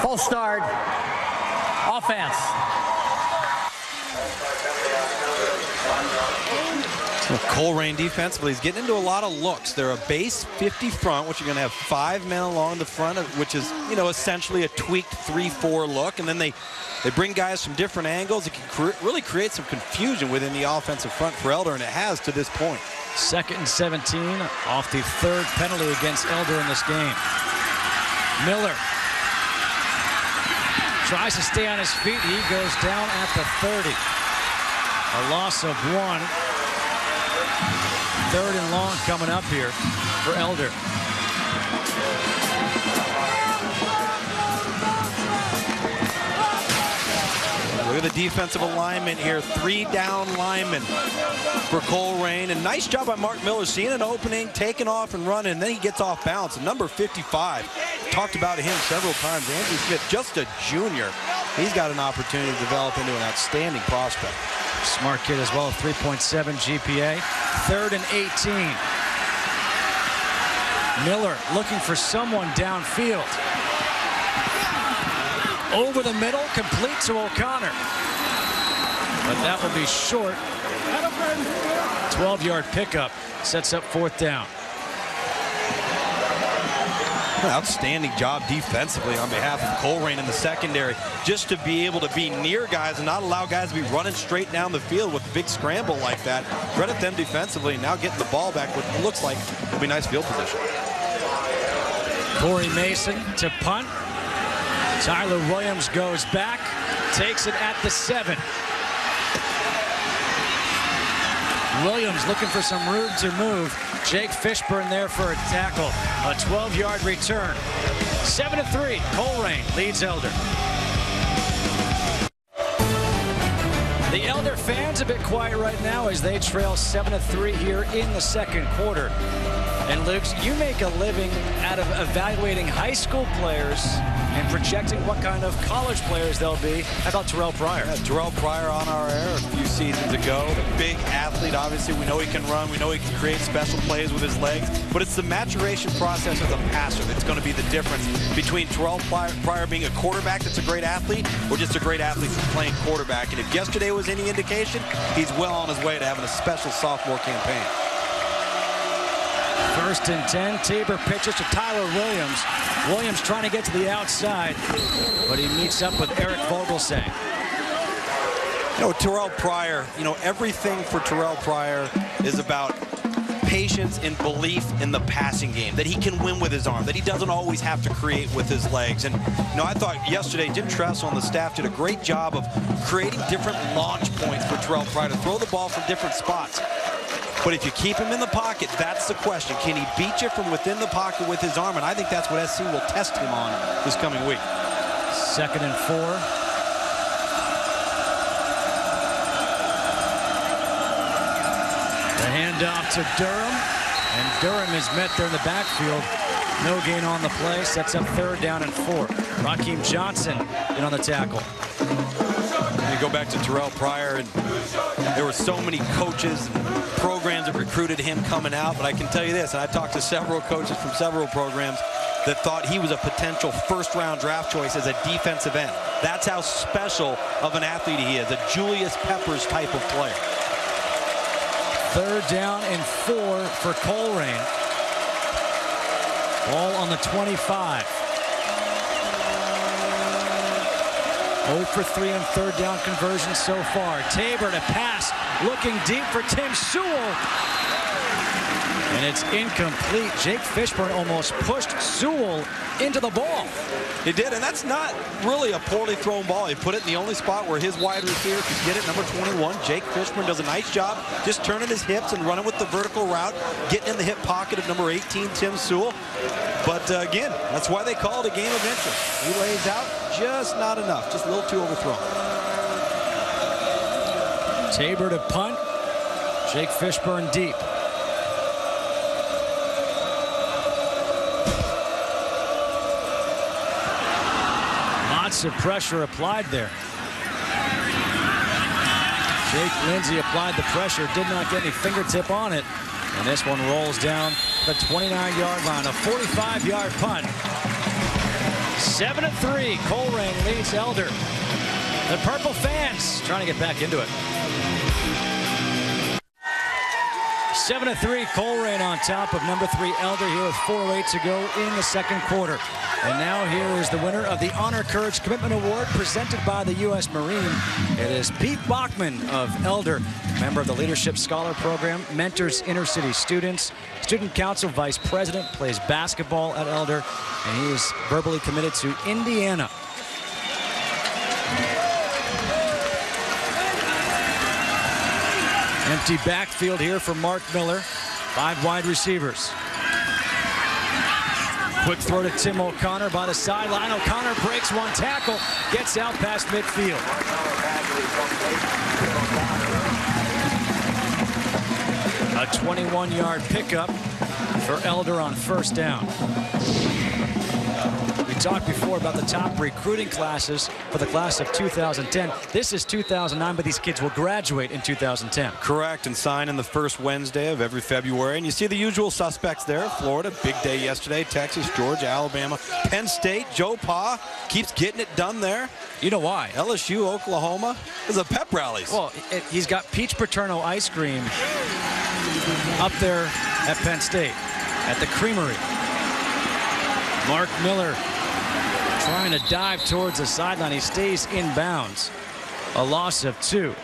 Full start. Offense.
Colerain defensively is getting into a lot of looks. They're a base 50 front, which you're going to have 5 men along the front, which is, you know, essentially a tweaked 3-4 look. And then they bring guys from different angles. It can really create some confusion within the offensive front for Elder, and it has to this point.
2nd and 17 off the 3rd penalty against Elder in this game. Miller tries to stay on his feet. He goes down at the 30. A loss of 1. 3rd and long coming up here for Elder.
Look at the defensive alignment here. 3 down linemen for Colerain. And nice job by Mark Miller, seeing an opening, taking off and running, and then he gets off balance. And number 55, talked about him several times. Andrew Smith, just a junior. He's got an opportunity to develop into an outstanding prospect.
Smart kid as well, 3.7 GPA. 3rd and 18. Miller looking for someone downfield. Over the middle, complete to O'Connor. But that will be short. 12-yard pickup sets up 4th down.
Outstanding job defensively on behalf of Colerain in the secondary, just to be able to be near guys and not allow guys to be running straight down the field with a big scramble like that. Credit them defensively, and now getting the ball back, what looks like will be nice field position.
Corey Mason to punt. Tyler Williams goes back, takes it at the 7. Williams looking for some room to move. Jake Fishburne there for a tackle. A 12-yard return. 7-3. Colerain leads Elder. The Elder fans a bit quiet right now as they trail 7-3 here in the 2nd quarter. And Luke, you make a living out of evaluating high school players and projecting what kind of college players they'll be. How about Terrell Pryor?
Yeah, Terrell Pryor on our air a few seasons ago. Big athlete, obviously. We know he can run. We know he can create special plays with his legs. But it's the maturation process as a passer that's going to be the difference between Terrell Pryor being a quarterback that's a great athlete or just a great athlete who's playing quarterback. And if yesterday was any indication, he's well on his way to having a special sophomore campaign.
First and 10. Tabor pitches to Tyler Williams. Williams trying to get to the outside, but he meets up with Eric Vogelsang.
You know, Terrell Pryor, everything for Terrell Pryor is about patience and belief in the passing game, that he can win with his arm, that he doesn't always have to create with his legs. And, I thought yesterday Jim Tressel and the staff did a great job of creating different launch points for Terrell Pryor to throw the ball from different spots. But if you keep him in the pocket, that's the question. Can he beat you from within the pocket with his arm? And I think that's what SC will test him on this coming week.
2nd and 4. The handoff to Durham, and Durham is met there in the backfield. No gain on the play, sets up 3rd down and 4. Raheem Johnson in on the tackle.
You go back to Terrell Pryor, and there were so many coaches and programs that recruited him coming out, but I can tell you this, and I talked to several coaches from several programs that thought he was a potential first-round draft choice as a defensive end. That's how special of an athlete he is, a Julius Peppers type of player.
3rd down and 4 for Colerain. Ball on the 25. 0 for 3 on 3rd down conversion so far. Tabor to pass, looking deep for Tim Sewell. And it's incomplete. Jake Fishburne almost pushed Sewell into the ball.
He did, and that's not really a poorly thrown ball. He put it in the only spot where his wide receiver could get it, number 21. Jake Fishburne does a nice job just turning his hips and running with the vertical route, getting in the hip pocket of number 18, Tim Sewell. But again, that's why they call it a game of interest. He lays out just not enough, just a little too overthrown.
Tabor to punt. Jake Fishburne deep. Lots of pressure applied there. Jake Lindsey applied the pressure, did not get any fingertip on it. And this one rolls down the 29-yard line, a 45-yard punt. 7-3, Colerain leads Elder. The Purple fans trying to get back into it. 7-3, Colerain on top of number 3 Elder here with 4:08 to go in the 2nd quarter. And now here is the winner of the Honor Courage Commitment Award presented by the U.S. Marine. It is Pete Bachman of Elder, member of the Leadership Scholar Program, mentors inner-city students, student council vice president, plays basketball at Elder, and he is verbally committed to Indiana. Empty backfield here for Mark Miller. 5 wide receivers. Quick throw to Tim O'Connor by the sideline. O'Connor breaks one tackle, gets out past midfield. A 21-yard pickup for Elder on 1st down. We talked before about the top recruiting classes for the class of 2010. This is 2009, but these kids will graduate in 2010.
Correct, and sign in the first Wednesday of every February. And you see the usual suspects there. Florida, big day yesterday. Texas, Georgia, Alabama, Penn State. Joe Pa keeps getting it done there.
You know why?
LSU, Oklahoma. There's a pep rallies.
Well, he's got Peach Paterno ice cream up there at Penn State, at the Creamery. Mark Miller trying to dive towards the sideline. He stays in bounds. A loss of 2.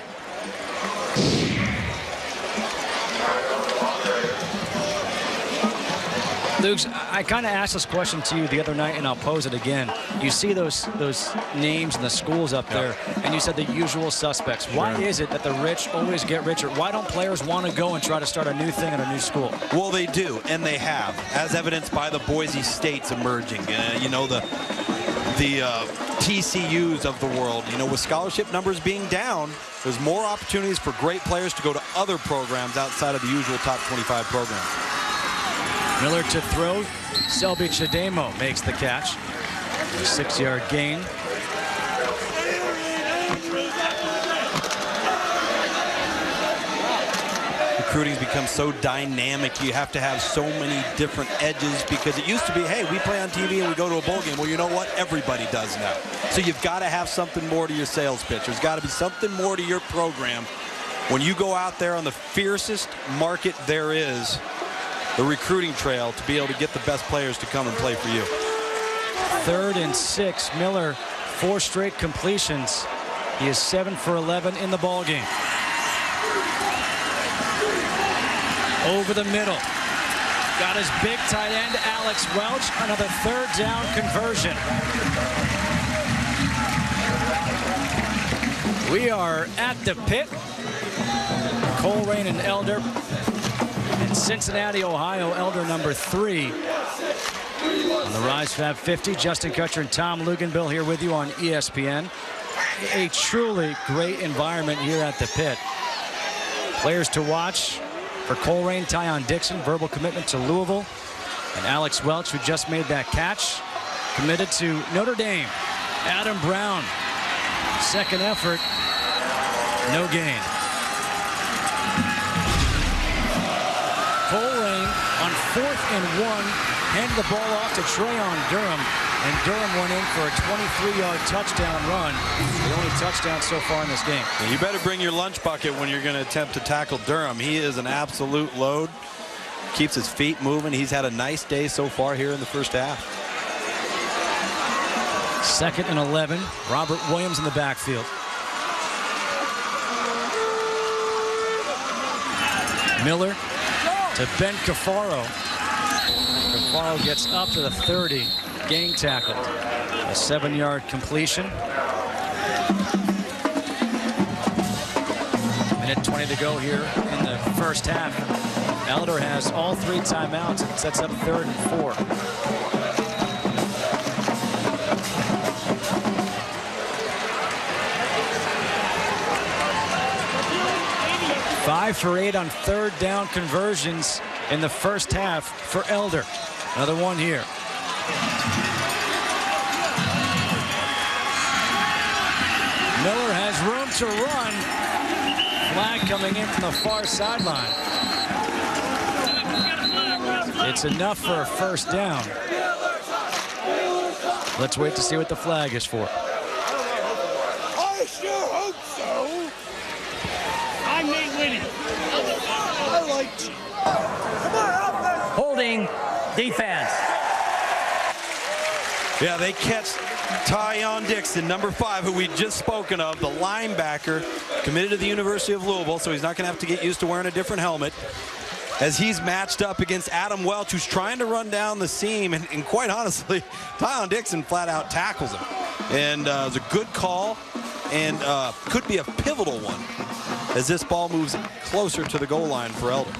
Luke, I kind of asked this question to you the other night, and I'll pose it again. You see those names and the schools up there, and you said the usual suspects. Why is it that the rich always get richer? Why don't players want to go and try to start a new thing at a new school?
Well, they do, and they have, as evidenced by the Boise States emerging. The TCUs of the world. With scholarship numbers being down, there's more opportunities for great players to go to other programs outside of the usual top 25 programs.
Miller to throw. Selby Chademo makes the catch. A 6-yard gain.
Recruiting's become so dynamic. You have to have so many different edges, because it used to be, hey, we play on TV and we go to a bowl game. Well, you know what? Everybody does now. So you've got to have something more to your sales pitch. There's got to be something more to your program. When you go out there on the fiercest market there is, the recruiting trail to be able to get the best players to come and play for you.
3rd and 6. Miller, 4 straight completions. He is 7 for 11 in the ball game. Over the middle. Got his big tight end, Alex Welch. Another 3rd down conversion. We are at the pit. Colerain and Elder. In Cincinnati, Ohio, Elder number 3. On the Rise Fab 50, Justin Kutcher and Tom Luganbill here with you on ESPN. A truly great environment here at the pit. Players to watch for Colerain, Tyon Dixon, verbal commitment to Louisville. And Alex Welch, who just made that catch, committed to Notre Dame. Adam Brown, 2nd effort, no gain. Colerain on 4th and 1, handed the ball off to Trayon Durham, and Durham went in for a 23-yard touchdown run. The only touchdown so far in this game.
You better bring your lunch bucket when you're going to attempt to tackle Durham. He is an absolute load. Keeps his feet moving. He's had a nice day so far here in the first half.
2nd and 11. Robert Williams in the backfield. Miller to Ben Cafaro. Cafaro gets up to the 30. Gang tackled. A 7-yard completion. Minute 20 to go here in the first half. Elder has all 3 timeouts and sets up 3rd and 4. Five for 8 on 3rd down conversions in the first half for Elder. Another one here. Miller has room to run. Flag coming in from the far sideline. It's enough for a 1st down. Let's wait to see what the flag is for.
I sure hope so.
I may win it.
I like you.
Holding defense.
Yeah, they catch Tyon Dixon, number 5, who we just spoken of, the linebacker, committed to the University of Louisville, so he's not going to have to get used to wearing a different helmet, as he's matched up against Adam Welch, who's trying to run down the seam, and quite honestly, Tyon Dixon flat out tackles him. And it was a good call, and could be a pivotal one as this ball moves closer to the goal line for Elder.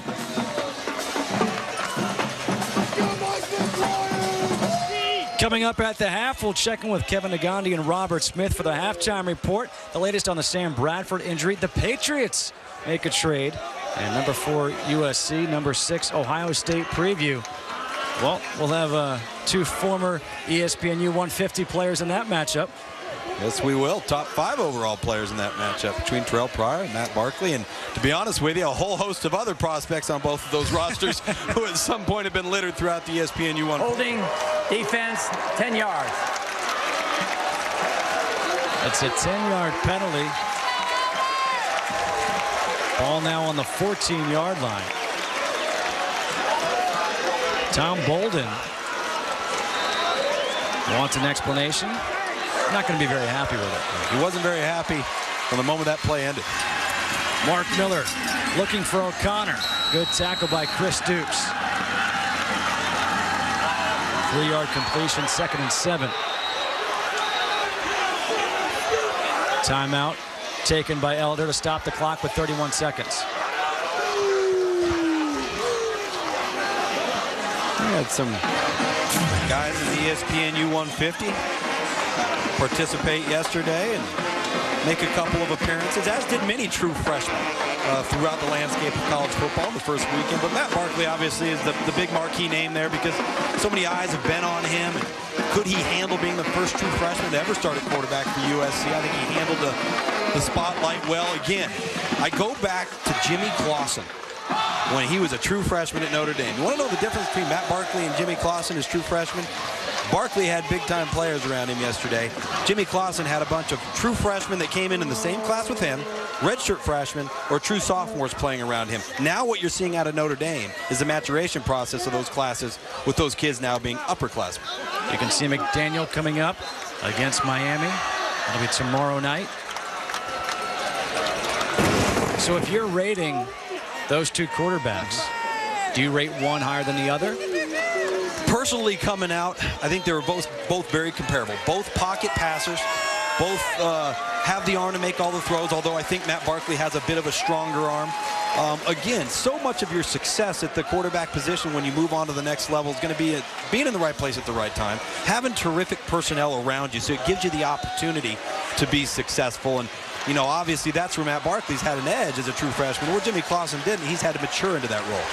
Coming up at the half, we'll check in with Kevin Nagandi and Robert Smith for the halftime report. The latest on the Sam Bradford injury. The Patriots make a trade. And number 4 USC, number 6 Ohio State preview. Well, we'll have 2 former ESPNU 150 players in that matchup.
Yes, we will. Top 5 overall players in that matchup between Terrell Pryor and Matt Barkley. And to be honest with you, a whole host of other prospects on both of those rosters who at some point have been littered throughout the ESPNU 150.
Holding defense, 10 yards.
It's a 10-yard penalty. Ball now on the 14-yard line. Tom Bolden wants an explanation. Not going to be very happy with it.
He wasn't very happy from the moment that play ended.
Mark Miller looking for O'Connor. Good tackle by Chris Dukes. 3-yard completion, 2nd and 7. Timeout taken by Elder to stop the clock with 31 seconds.
We had some guys in the ESPNU 150 participate yesterday and make a couple of appearances, as did many true freshmen throughout the landscape of college football in the first weekend. But Matt Barkley obviously is the big marquee name there because so many eyes have been on him. And could he handle being the first true freshman to ever start at quarterback for USC? I think he handled the spotlight well. Again, I go back to Jimmy Clausen when he was a true freshman at Notre Dame. You want to know the difference between Matt Barkley and Jimmy Clausen as true freshmen? Barkley had big-time players around him yesterday. Jimmy Clausen had a bunch of true freshmen that came in the same class with him, redshirt freshmen or true sophomores playing around him. Now what you're seeing out of Notre Dame is the maturation process of those classes, with those kids now being upperclassmen.
You can see McDaniel coming up against Miami. That'll be tomorrow night. So if you're rating those two quarterbacks, do you rate one higher than the other?
Personally, coming out, I think they were both very comparable. Both pocket passers, both have the arm to make all the throws, although I think Matt Barkley has a bit of a stronger arm. Again, so much of your success at the quarterback position when you move on to the next level is going to be being in the right place at the right time, having terrific personnel around you, so it gives you the opportunity to be successful. And, you know, obviously that's where Matt Barkley's had an edge as a true freshman, where Jimmy Clausen didn't. He's had to mature into that role.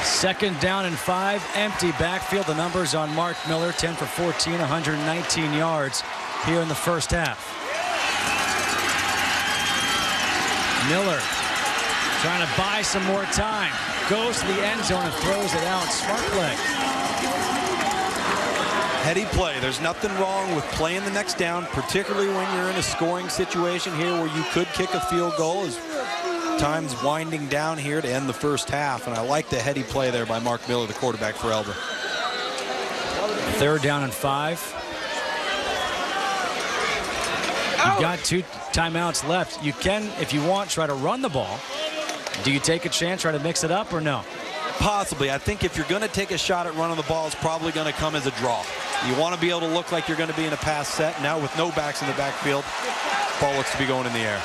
2nd down and 5, empty backfield. The numbers on Mark Miller, 10 for 14, 119 yards here in the first half. Miller trying to buy some more time. Goes to the end zone and throws it out. Smart play.
Heady play. There's nothing wrong with playing the next down, particularly when you're in a scoring situation here where you could kick a field goal. As time's winding down here to end the first half, and I like the heady play there by Mark Miller, the quarterback for Elder.
3rd down and 5. You've got 2 timeouts left. You can, if you want, try to run the ball. Do you take a chance, try to mix it up, or no?
Possibly. I think if you're going to take a shot at running the ball, it's probably going to come as a draw. You want to be able to look like you're going to be in a pass set. Now with no backs in the backfield, ball looks to be going in the air.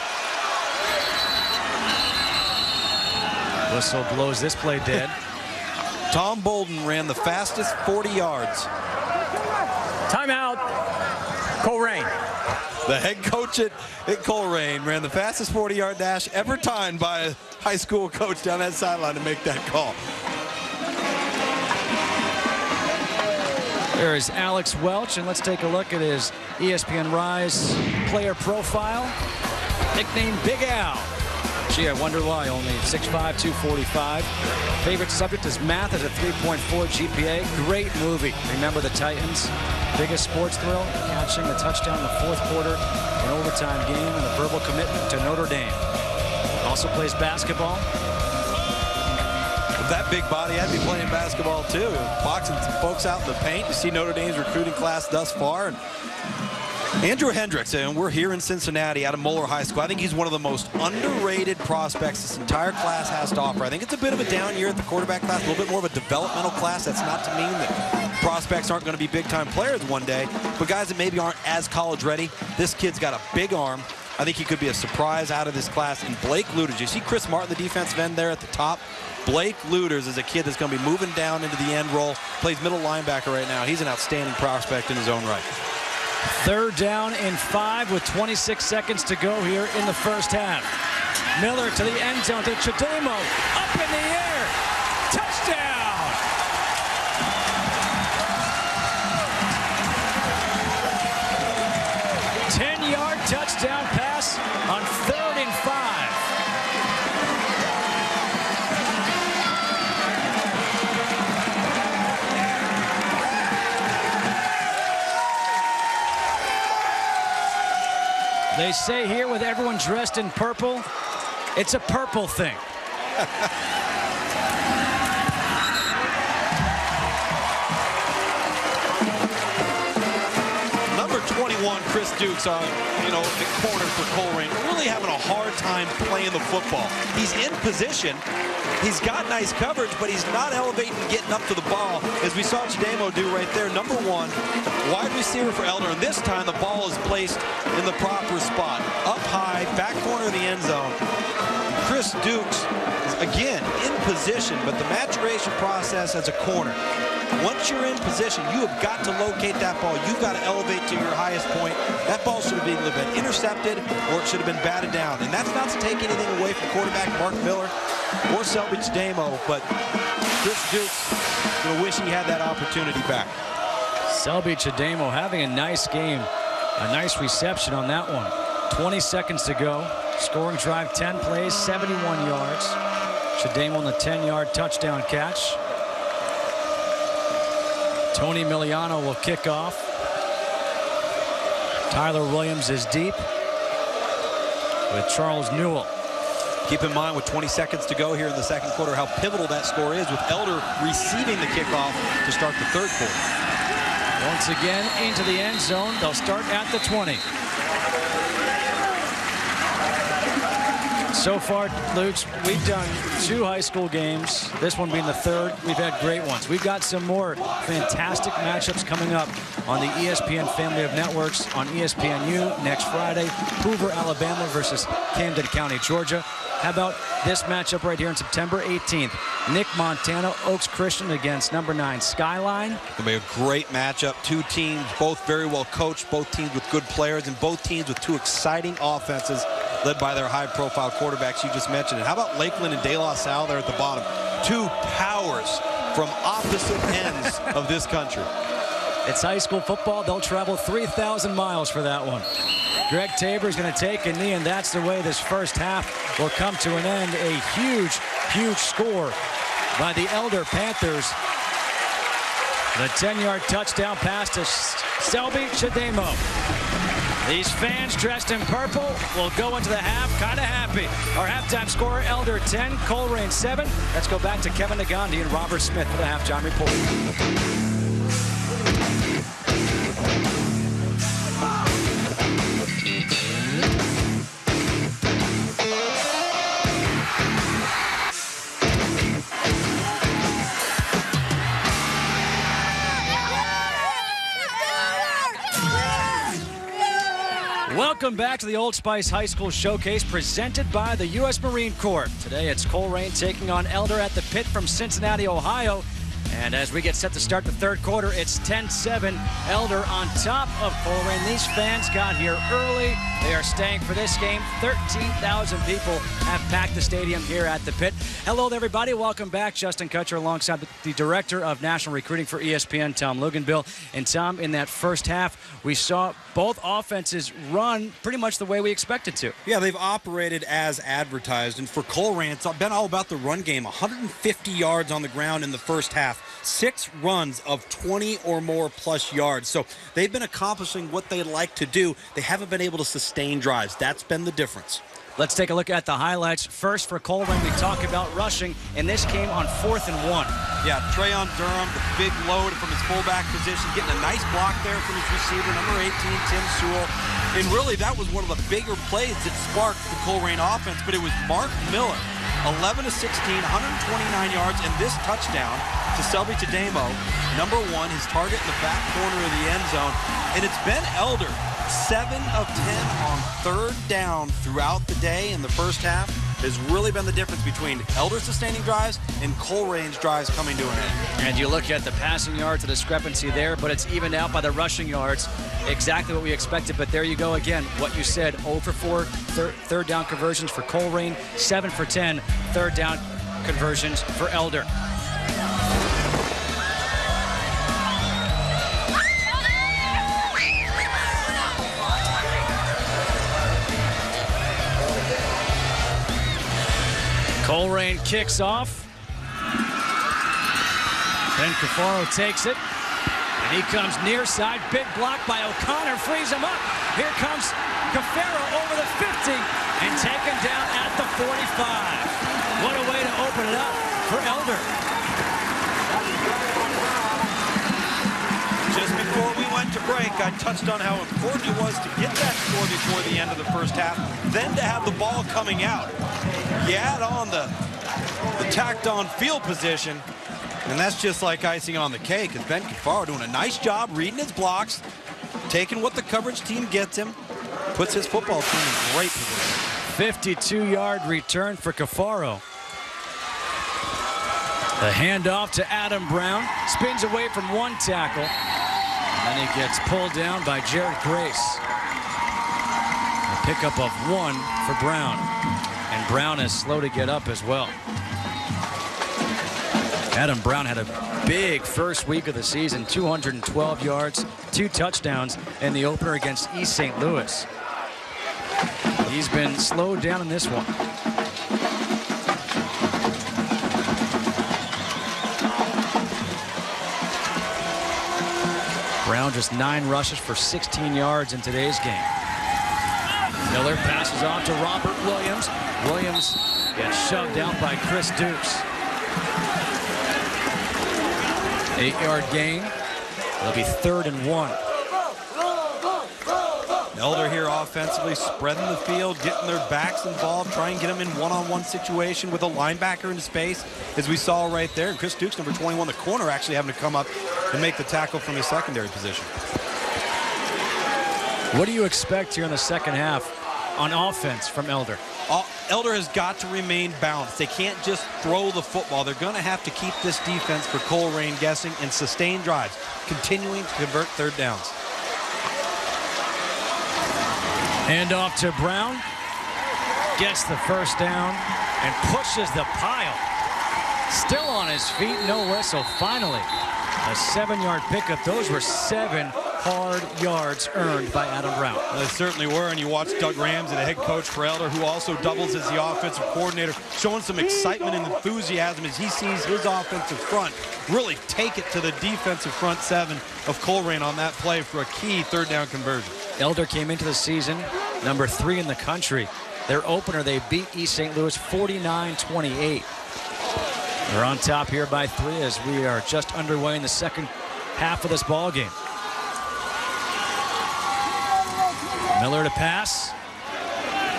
Whistle blows this play dead.
Tom Bolden ran the fastest 40 yards.
Timeout. Colerain.
The head coach at Colerain ran the fastest 40-yard dash ever timed by a high school coach down that sideline to make that call.
There is Alex Welch, and let's take a look at his ESPN Rise player profile. Nicknamed Big Al. Gee, I wonder why. Only 6'5", 245. Favorite subject is math at a 3.4 GPA. Great movie. Remember the Titans? Biggest sports thrill, catching the touchdown in the 4th quarter, an overtime game, and a verbal commitment to Notre Dame. Also plays basketball.
With that big body, I'd be playing basketball too. Boxing folks out in the paint. You see Notre Dame's recruiting class thus far. And Andrew Hendricks, and we're here in Cincinnati out of Moeller High School. I think he's one of the most underrated prospects this entire class has to offer. I think it's a bit of a down year at the quarterback class, a little bit more of a developmental class. That's not to mean that prospects aren't going to be big-time players one day, but guys that maybe aren't as college ready. This kid's got a big arm. I think he could be a surprise out of this class. And Blake Luters, you see Chris Martin, the defensive end there at the top. Blake Luters is a kid that's going to be moving down into the end role, plays middle linebacker right now. He's an outstanding prospect in his own right.
3rd down and 5 with 26 seconds to go here in the first half. Miller to the end zone to Chademo, up in the air, touchdown! A 10-yard touchdown pass on 3rd and 5. They say here with everyone dressed in purple, it's a purple thing.
Number 21, Chris Dukes on, the corner for Colerain, really having a hard time playing the football. He's in position. He's got nice coverage, but he's not elevating and getting up to the ball, as we saw Chademo do right there. Number 1, wide receiver for Elder, and this time the ball is placed in the proper spot. Up high, back corner of the end zone. Chris Dukes, again, in position, but the maturation process as a corner. Once you're in position, you have got to locate that ball. You've got to elevate to your highest point. That ball should have either been intercepted or it should have been batted down. And that's not to take anything away from quarterback Mark Miller or Selby Chademo, but Chris Dukes will wish he had that opportunity back.
Selby Chademo having a nice game. A nice reception on that one. 20 seconds to go. Scoring drive, 10 plays, 71 yards. Chademo on the 10-yard touchdown catch. Tony Miliano will kick off. Tyler Williams is deep. with Charles Newell.
Keep in mind with 20 seconds to go here in the second quarter how pivotal that score is with Elder receiving the kickoff to start the third quarter.
Once again into the end zone. They'll start at the 20. So far, Luke, we've done 2 high school games, this one being the third. We've had great ones. We've got some more fantastic matchups coming up on the ESPN family of networks on ESPNU next Friday. Hoover, Alabama versus Camden County, Georgia. How about this matchup right here on September 18th? Nick Montana, Oaks Christian against number 9 Skyline.
It'll be a great matchup. 2 teams, both very well coached, both teams with good players, and both teams with 2 exciting offenses led by their high-profile quarterbacks you just mentioned. And how about Lakeland and De La Salle there at the bottom? 2 powers from opposite ends of this country.
It's high school football. They'll travel 3,000 miles for that one. Greg Tabor is going to take a knee, and that's the way this first half will come to an end. A huge, huge score by the Elder Panthers. The 10-yard touchdown pass to Selby Chademo. These fans dressed in purple will go into the half kind of happy. Our halftime score, Elder 10, Colerain 7. Let's go back to Kevin Nagandi and Robert Smith for the halftime report. Welcome back to the Old Spice High School Showcase presented by the U.S. Marine Corps. Today it's Colerain taking on Elder at the pit from Cincinnati, Ohio. And as we get set to start the third quarter, it's 10-7. Elder on top of Colerain. These fans got here early. They are staying for this game. 13,000 people have packed the stadium here at the pit. Hello, everybody. Welcome back. Justin Kutcher alongside the Director of National Recruiting for ESPN, Tom Luganbill. And Tom, in that first half, we saw both offenses run pretty much the way we expected to.
Yeah, they've operated as advertised. And for Colerain, it's been all about the run game. 150 yards on the ground in the first half. 6 runs of 20 or more plus yards. So they've been accomplishing what they like to do. They haven't been able to sustain drives. That's been the difference.
Let's take a look at the highlights. First for Colerain, we talk about rushing, and this came on 4th and 1.
Yeah, Trayon Durham, the big load from his fullback position, getting a nice block there from his receiver, number 18, Tim Sewell. And really, that was one of the bigger plays that sparked the Colerain offense, but it was Mark Miller, 11 of 16, 129 yards, and this touchdown to Selby Chademo, number 1, his target in the back corner of the end zone. And it's been Elder, 7 of 10 on 3rd down throughout the day in the first half. Has really been the difference between Elder sustaining drives and Colerain's drives coming to an end.
And you look at the passing yards, the discrepancy there, but it's evened out by the rushing yards. Exactly what we expected, but there you go again. What you said, 0 for 4 third down conversions for Colerain, 7 for 10 third down conversions for Elder. Colerain kicks off. Ben Cafaro takes it. And he comes near side. Big block by O'Connor. Frees him up. Here comes Cafaro over the 50 and taken down at the 45. What a way to open it up for Elder.
Just before we went to break, I touched on how important it was to get that score before the end of the first half, then to have the ball coming out. You add on the tacked-on field position, and that's just like icing on the cake, because Ben Cafaro doing a nice job reading his blocks, taking what the coverage team gets him, puts his football team in great position.
52-yard return for Cafaro. The handoff to Adam Brown. Spins away from one tackle. And then he gets pulled down by Jared Grace. A pickup of 1 for Brown. And Brown is slow to get up as well. Adam Brown had a big first week of the season, 212 yards, 2 touchdowns in the opener against East St. Louis. He's been slowed down in this one. Brown just 9 rushes for 16 yards in today's game. Miller passes off to Robert Williams. Williams gets shoved out by Chris Dukes. 8-yard gain. It'll be 3rd and 1.
Elder here offensively spreading the field, getting their backs involved, try and get them in one-on-one situation with a linebacker in space, as we saw right there. And Chris Dukes, number 21, the corner, actually having to come up and make the tackle from his secondary position.
What do you expect here in the second half on offense from Elder?
Elder has got to remain balanced. They can't just throw the football. They're going to have to keep this defense for Colerain guessing and sustain drives, continuing to convert 3rd downs.
Hand off to Brown. Gets the 1st down and pushes the pile. Still on his feet, no whistle. Finally, a 7-yard pickup. Those were 7 hard yards earned by Adam Brown.
Well, they certainly were, and you watch Doug Ramsey, the head coach for Elder, who also doubles as the offensive coordinator, showing some excitement and enthusiasm as he sees his offensive front really take it to the defensive front 7 of Colerain on that play for a key 3rd down conversion.
Elder came into the season number 3 in the country. Their opener, they beat East St. Louis 49-28. They're on top here by 3 as we are just underway in the second half of this ball game. Miller to pass.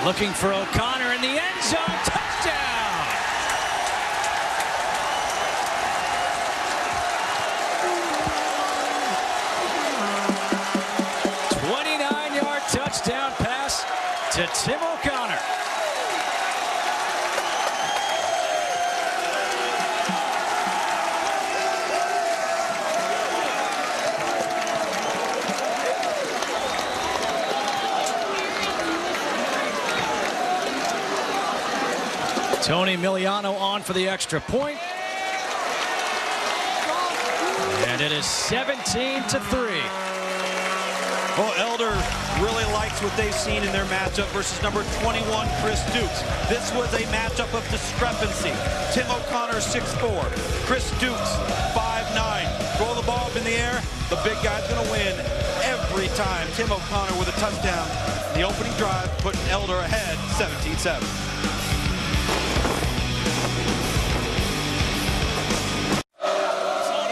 Looking for O'Connor in the end zone. Touchdown! '29-yard touchdown pass to Tim O'Connor. Tony Miliano on for the extra point. And it is 17-3.
Well, Elder really likes what they've seen in their matchup versus number 21, Chris Dukes. This was a matchup of discrepancy. Tim O'Connor, 6'4". Chris Dukes, 5'9". Throw the ball up in the air, the big guy's going to win every time. Tim O'Connor with a touchdown. The opening drive putting Elder ahead, 17-7.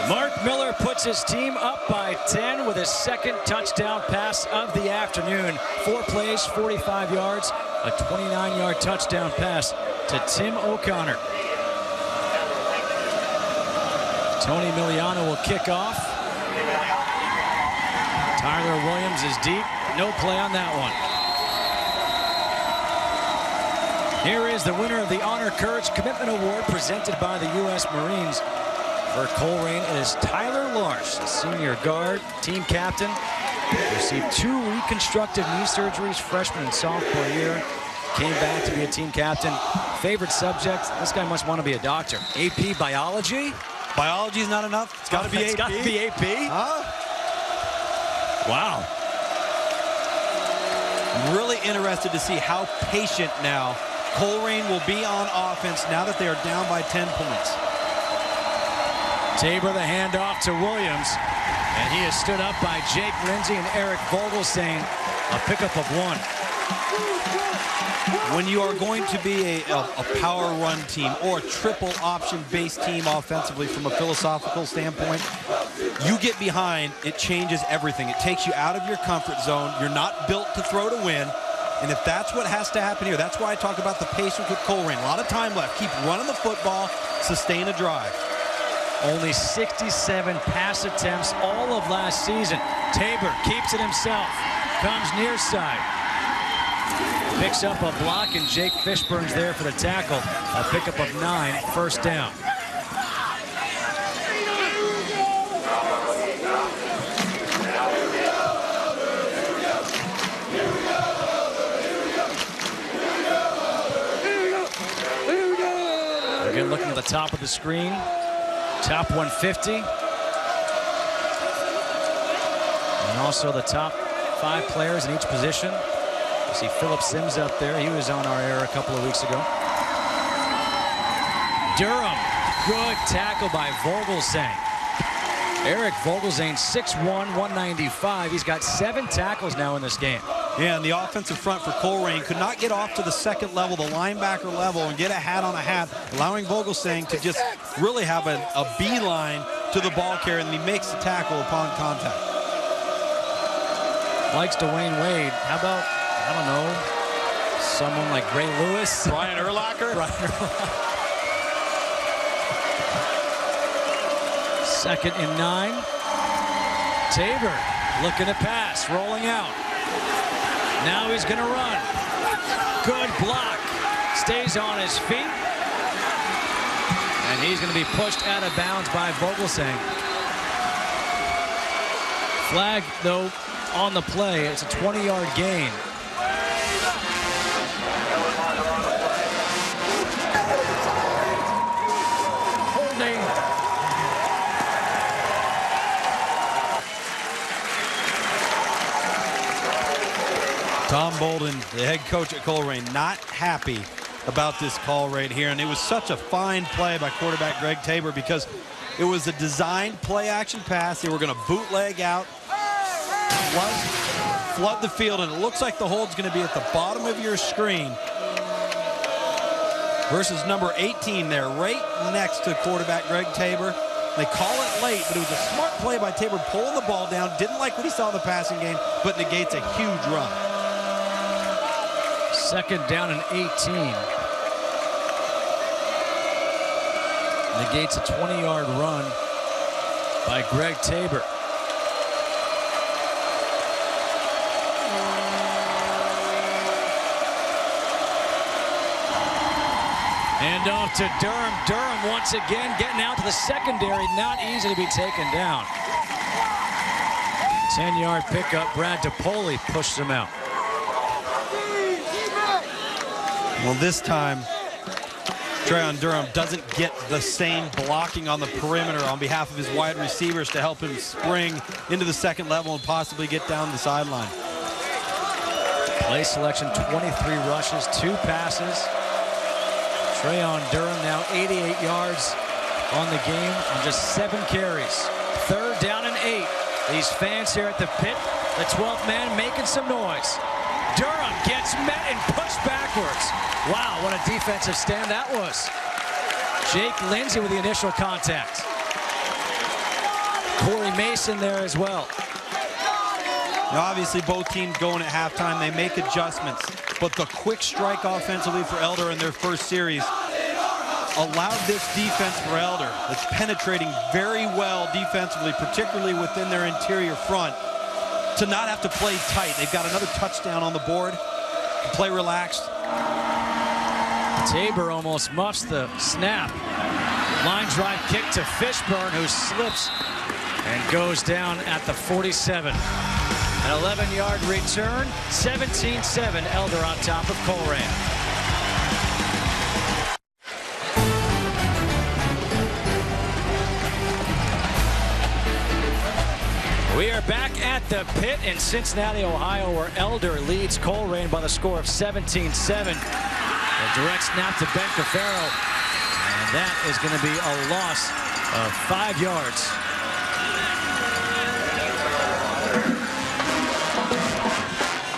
Mark Miller puts his team up by 10 with his 2nd touchdown pass of the afternoon. 4 plays, 45 yards, a 29-yard touchdown pass to Tim O'Connor. Tony Miliano will kick off. Tyler Williams is deep. No play on that one. Here is the winner of the Honor Courage Commitment Award presented by the U.S. Marines. For Colerain, it is Tyler Larsh, senior guard, team captain. Received 2 reconstructive knee surgeries freshman and sophomore year. Came back to be a team captain. Favorite subject, this guy must want to be a doctor. AP Biology?
Biology is not enough. It's got to be AP.
It's got to be AP?
Huh?
Wow.
I'm really interested to see how patient now Colerain will be on offense now that they are down by 10 points.
Tabor the handoff to Williams, and he is stood up by Jake Lindsay and Eric Vogelsang, a pickup of 1.
When you are going to be a power run team or a triple option based team offensively from a philosophical standpoint, you get behind, it changes everything. It takes you out of your comfort zone. You're not built to throw to win. And if that's what has to happen here, that's why I talk about the patience with Colerain. A lot of time left. Keep running the football, sustain a drive.
Only 67 pass attempts all of last season. Tabor keeps it himself. Comes near side. Picks up a block, and Jake Fishburne's there for the tackle. A pickup of 9, 1st down. Again, looking at the top of the screen. Top 150. And also the top 5 players in each position. You see Philip Sims up there. He was on our air a couple of weeks ago. Durham. Good tackle by Vogelsang. Eric Vogelsang, 6'1", 195. He's got 7 tackles now in this game.
Yeah, and the offensive front for Colerain could not get off to the second level, the linebacker level, and get a hat on a hat, allowing Vogelsang to just really have a beeline to the ball carrier, and he makes the tackle upon contact.
Likes Dwayne Wade. How about, I don't know, someone like Ray Lewis?
Brian Urlacher?
Brian Urlacher. 2nd and 9. Tabor looking to pass, rolling out. Now he's going to run. Good block. Stays on his feet. And he's going to be pushed out of bounds by Vogelsang. Flag, though, on the play. It's a 20-yard gain. Holding.
Tom Bolden, the head coach at Colerain, not happy about this call right here. And it was such a fine play by quarterback Greg Tabor because it was a designed play-action pass. They were going to bootleg out, flood the field, and it looks like the hold's going to be at the bottom of your screen versus number 18 there, right next to quarterback Greg Tabor. They call it late, but it was a smart play by Tabor, pulling the ball down. Didn't like what he saw in the passing game, but negates a huge run.
2nd down and 18. Negates a 20-yard run by Greg Tabor. Hand off to Durham. Durham once again getting out to the secondary. Not easy to be taken down. 10-yard pickup. Brad DePoli pushes him out.
Well, this time, Trayon Durham doesn't get the same blocking on the perimeter on behalf of his wide receivers to help him spring into the second level and possibly get down the sideline.
Play selection, 23 rushes, 2 passes. Trayon Durham now 88 yards on the game on just 7 carries. 3rd down and 8. These fans here at the pit, the 12th man making some noise. Durham gets met and pushed backwards. Wow, what a defensive stand that was. Jake Lindsey with the initial contact. Corey Mason there as well.
Now, obviously, both teams going at halftime. They make adjustments. But the quick strike offensively for Elder in their first series allowed this defense for Elder that's penetrating very well defensively, particularly within their interior front, to not have to play tight. They've got another touchdown on the board. Play relaxed.
Tabor almost muffs the snap. Line drive kick to Fishburne, who slips and goes down at the 47. An 11-yard return, 17-7. Elder on top of Colerain. We are back at the pit in Cincinnati, Ohio, where Elder leads Colerain by the score of 17-7. A direct snap to Ben Cafaro, and that is going to be a loss of 5 yards.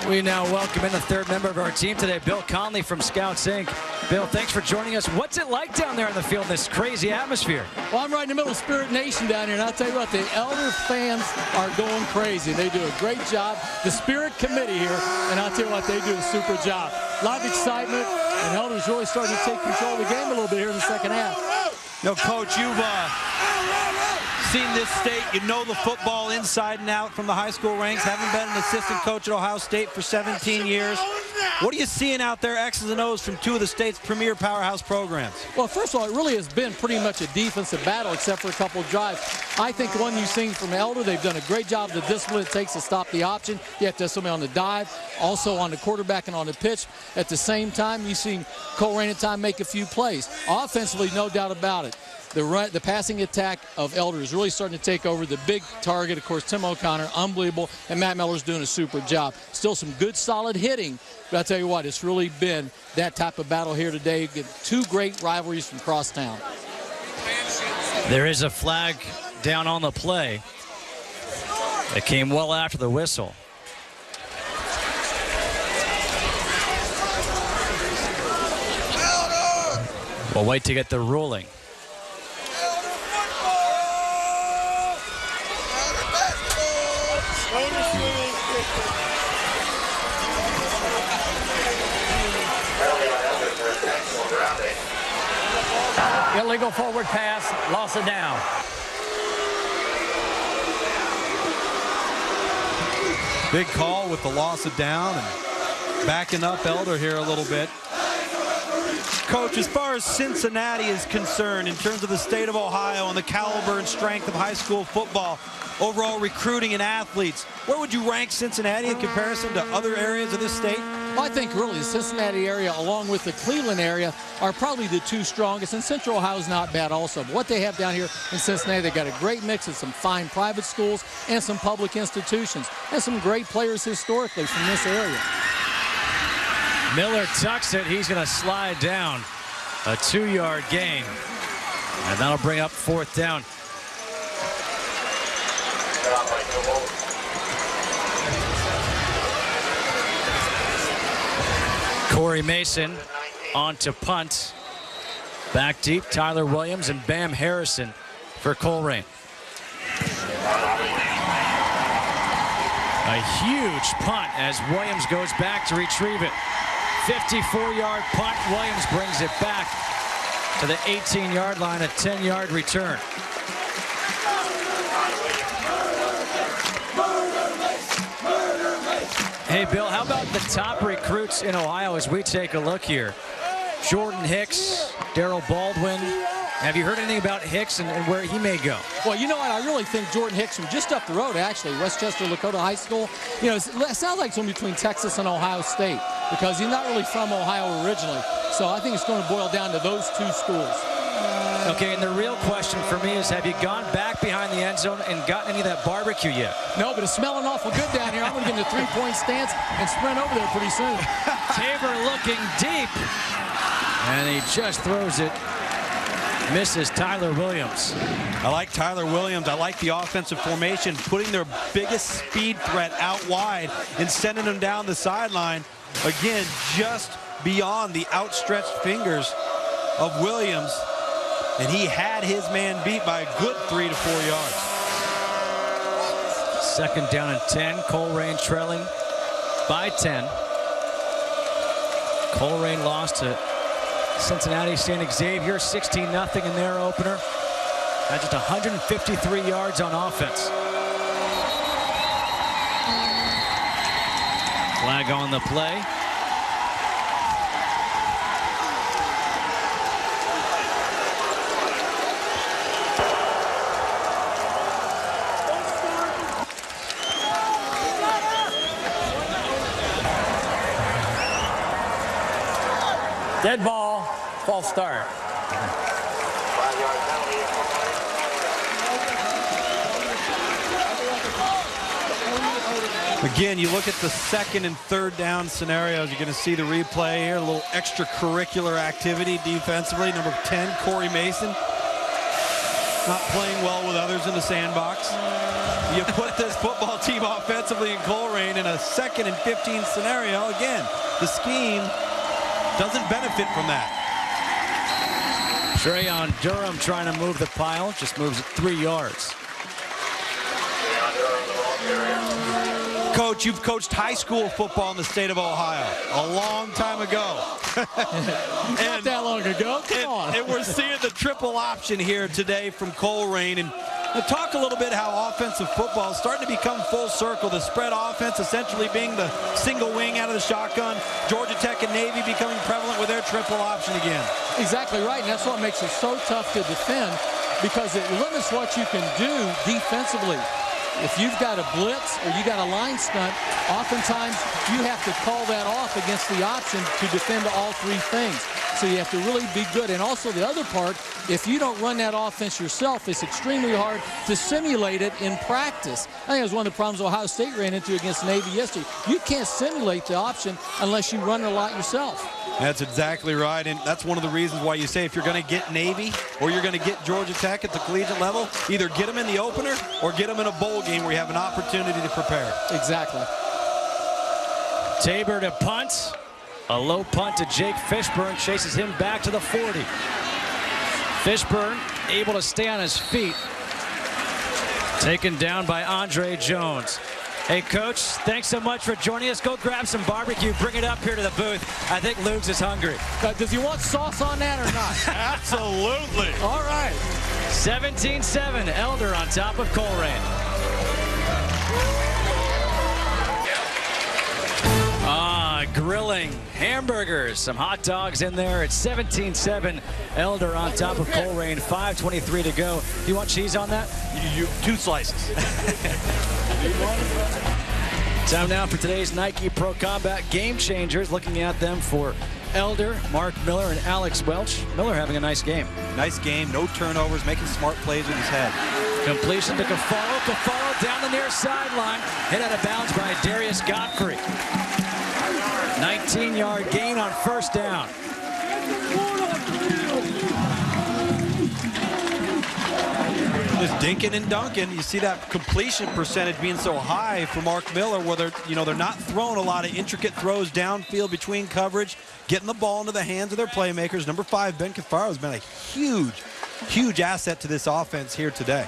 We now welcome in the 3rd member of our team today, Bill Conley from Scouts Inc. Bill, thanks for joining us. What's it like down there in the field in this crazy atmosphere?
Well, I'm right in the middle of Spirit Nation down here, and I'll tell you what, the Elder fans are going crazy. They do a great job. The Spirit Committee here, and I'll tell you what, they do a super job. A lot of excitement, and Elder's really starting to take control of the game a little bit here in the second half.
No, Coach, you've seen this state. You know the football inside and out from the high school ranks. Haven't been an assistant coach at Ohio State for 17 years. What are you seeing out there, X's and O's, from 2 of the state's premier powerhouse programs?
Well, first of all, it really has been pretty much a defensive battle except for a couple of drives. I think the one you've seen from Elder, they've done a great job of the discipline it takes to stop the option. You have to have somebody on the dive, also on the quarterback and on the pitch. At the same time, you've seen Colerain at time make a few plays. Offensively, no doubt about it. The passing attack of Elder is really starting to take over. The big target, of course, Tim O'Connor, unbelievable, and Matt Miller's doing a super job. Still some good, solid hitting, but I'll tell you what, it's really been that type of battle here today. Get 2 great rivalries from crosstown.
There is a flag down on the play. It came well after the whistle.
We'll wait to get the ruling.
Illegal forward pass, loss of down.
Big call with the loss of down and backing up Elder here a little bit.
Coach, as far as Cincinnati is concerned, in terms of the state of Ohio and the caliber and strength of high school football, overall recruiting and athletes, where would you rank Cincinnati in comparison to other areas of this state?
I think really the Cincinnati area, along with the Cleveland area, are probably the two strongest, and Central Ohio's not bad also. But what they have down here in Cincinnati, they've got a great mix of some fine private schools and some public institutions, and some great players historically from this area.
Miller tucks it. He's going to slide down. A 2-yard gain. And that'll bring up 4th down. Corey Mason on to punt. Back deep, Tyler Williams and Bam Harrison for Colerain. A huge punt as Williams goes back to retrieve it. 54-yard punt. Williams brings it back to the 18-yard line, a 10-yard return. Hey, Bill, how about the top recruits in Ohio as we take a look here? Jordan Hicks, Darrell Baldwin. Have you heard anything about Hicks and where he may go?
Well, you know what? I really think Jordan Hicks from just up the road, actually, Westchester Lakota High School. You know, it sounds like it's going between Texas and Ohio State because he's not really from Ohio originally. So I think it's going to boil down to those two schools.
Okay, and the real question for me is, have you gone back behind the end zone and gotten any of that barbecue yet?
No, but it's smelling awful good down here. I'm going to get in a 3-point stance and sprint over there pretty soon.
Tabor looking deep, and he just throws it. Misses Tyler Williams.
I like Tyler Williams. I like the offensive formation, putting their biggest speed threat out wide and sending them down the sideline. Again, just beyond the outstretched fingers of Williams. And he had his man beat by a good 3 to 4 yards.
2nd down and 10. Colerain trailing by 10. Colerain lost to Cincinnati St. Xavier 16-0 in their opener. Had just 153 yards on offense. Flag on the play.
Dead ball, false start.
Again, you look at the 2nd and 3rd down scenarios. You're going to see the replay here. A little extracurricular activity defensively. Number 10, Corey Mason. Not playing well with others in the sandbox. You put this football team offensively in Colerain in a 2nd and 15 scenario. Again, the scheme doesn't benefit from that.
Trayon Durham trying to move the pile. Just moves it 3 yards.
Coach, you've coached high school football in the state of Ohio a long time ago.
Not that long ago. Come on.
And we're seeing the triple option here today from Colerain. And talk a little bit how offensive football is starting to become full circle. The spread offense essentially being the single wing out of the shotgun. Georgia Tech and Navy becoming prevalent with their triple option again.
Exactly right, and that's what makes it so tough to defend because it limits what you can do defensively. If you've got a blitz or you got a line stunt, oftentimes you have to call that off against the option to defend all 3 things. So you have to really be good. And also the other part, if you don't run that offense yourself, it's extremely hard to simulate it in practice. I think it was one of the problems Ohio State ran into against Navy yesterday. You can't simulate the option unless you run it a lot yourself.
That's exactly right, and that's one of the reasons why you say if you're going to get Navy or you're going to get Georgia Tech at the collegiate level, either get them in the opener or get them in a bowl game where you have an opportunity to prepare.
Exactly.
Tabor to punt. A low punt to Jake Fishburne chases him back to the 40. Fishburne able to stay on his feet. Taken down by Andre Jones. Hey, Coach, thanks so much for joining us. Go grab some barbecue. Bring it up here to the booth. I think Luke's is hungry.
Does he want sauce on that or not?
Absolutely.
All right.
17-7. Elder on top of Colerain. Grilling hamburgers, some hot dogs in there. It's 17-7. Elder on top of Colerain. 5:23 to go. Do you want cheese on that?
You 2 slices.
Time now for today's Nike Pro Combat Game Changers. Looking at them for Elder, Mark Miller, and Alex Welch. Miller having a nice game.
Nice game, no turnovers, making smart plays with his head.
Completion to Cafaro. Cafaro down the near sideline. Hit out of bounds by Darius Godfrey. 19-yard gain on first down.
Just dinking and dunking. You see that completion percentage being so high for Mark Miller, where they're not throwing a lot of intricate throws downfield between coverage, getting the ball into the hands of their playmakers. Number 5, Ben Cafaro, has been a huge asset to this offense here today.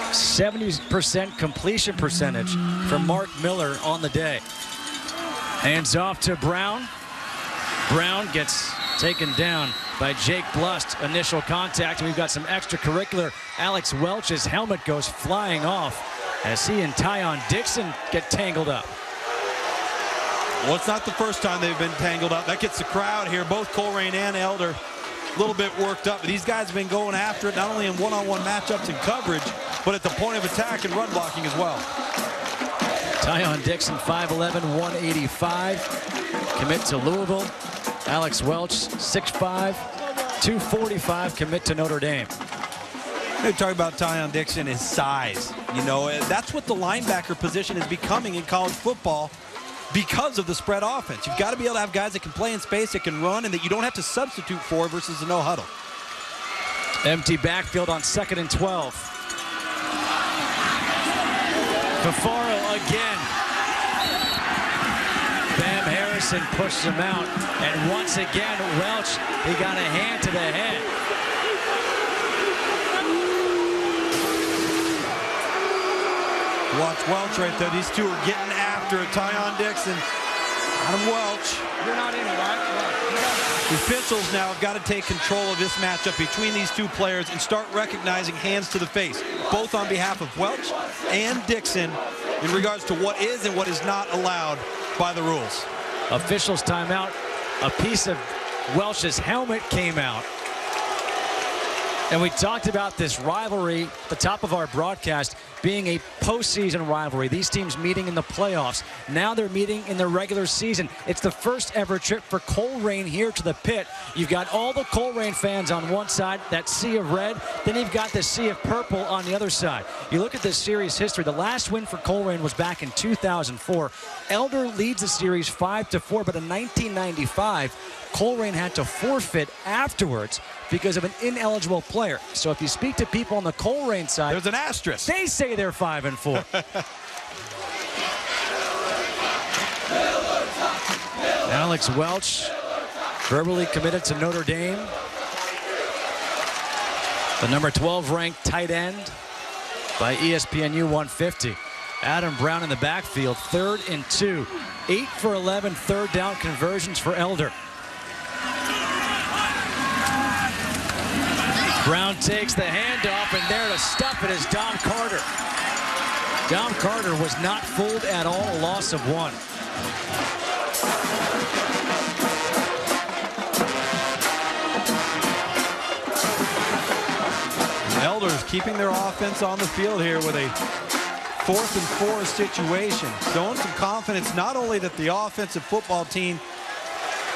70% completion percentage for Mark Miller on the day. Hands off to Brown. Brown gets taken down by Jake Blust. Initial contact, and we've got some extracurricular. Alex Welch's helmet goes flying off as he and Tyon Dixon get tangled up.
Well, it's not the first time they've been tangled up. That gets the crowd here, both Colerain and Elder, a little bit worked up. But these guys have been going after it, not only in one-on-one matchups and coverage, but at the point of attack and run blocking as well.
Tyon Dixon, 5'11", 185. Commit to Louisville. Alex Welch, 6'5", 245. Commit to Notre Dame.
They talk about Tyon Dixon, his size. You know, that's what the linebacker position is becoming in college football because of the spread offense. You've got to be able to have guys that can play in space, that can run, and that you don't have to substitute for versus the no huddle.
Empty backfield on 2nd and 12. Cafaro again. Bam Harrison pushed him out. And once again, Welch, he got a hand to the head.
Watch Welch right there. These two are getting after it. Tyon Dixon, Adam Welch.
You're not in it, right?
The officials now have got to take control of this matchup between these two players and start recognizing hands to the face, both on behalf of Welch and Dixon in regards to what is and what is not allowed by the rules.
Officials timeout. A piece of Welch's helmet came out. And we talked about this rivalry at the top of our broadcast being a postseason rivalry. These teams meeting in the playoffs. Now they're meeting in the regular season. It's the first ever trip for Colerain here to the pit. You've got all the Colerain fans on one side, that sea of red. Then you've got the sea of purple on the other side. You look at this series history. The last win for Colerain was back in 2004. Elder leads the series 5-4, but in 1995, Colerain had to forfeit afterwards because of an ineligible player. So if you speak to people on the Colerain side,
there's an asterisk.
They say they're 5-4. Alex Welch verbally committed to Notre Dame. The number 12 ranked tight end by ESPNU 150. Adam Brown in the backfield, 3rd and 2. 8 for 11 third down conversions for Elder. Brown takes the handoff, and there to stuff it is Dom Carter. Dom Carter was not fooled at all, a loss of 1.
Elders keeping their offense on the field here with a 4th and 4 situation, showing some confidence not only that the offensive football team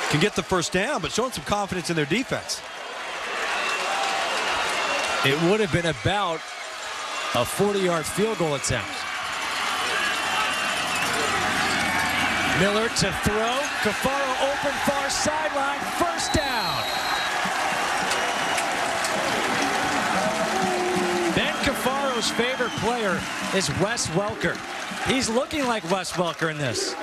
can get the first down, but showing some confidence in their defense.
It would have been about a 40-yard field goal attempt. Miller to throw. Cafaro open far sideline. First down. Ben Cafaro's favorite player is Wes Welker. He's looking like Wes Welker in this.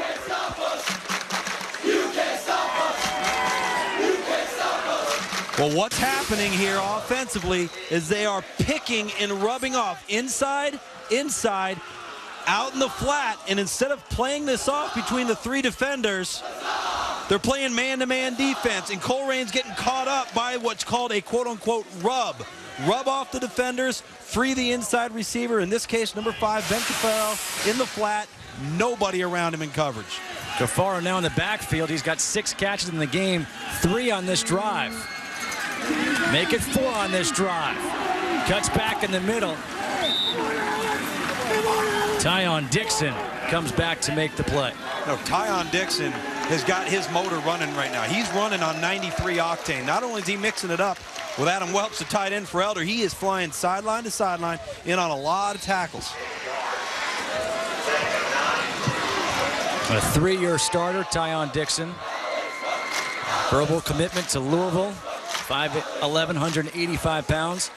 Well, what's happening here offensively is they are picking and rubbing off inside, out in the flat, and instead of playing this off between the three defenders, they're playing man-to-man defense, and Colerain's getting caught up by what's called a quote-unquote rub. Rub off the defenders, free the inside receiver. In this case, number 5, Ben Cafaro in the flat. Nobody around him in coverage.
Cafaro now in the backfield. He's got 6 catches in the game, 3 on this drive. Make it 4 on this drive. Cuts back in the middle. Tyon Dixon comes back to make the play.
No, Tyon Dixon has got his motor running right now. He's running on 93 octane. Not only is he mixing it up with Adam Welch, the tight end for Elder, he is flying sideline to sideline in on a lot of tackles.
A 3-year starter, Tyon Dixon. Verbal commitment to Louisville, 5'11", 185 pounds.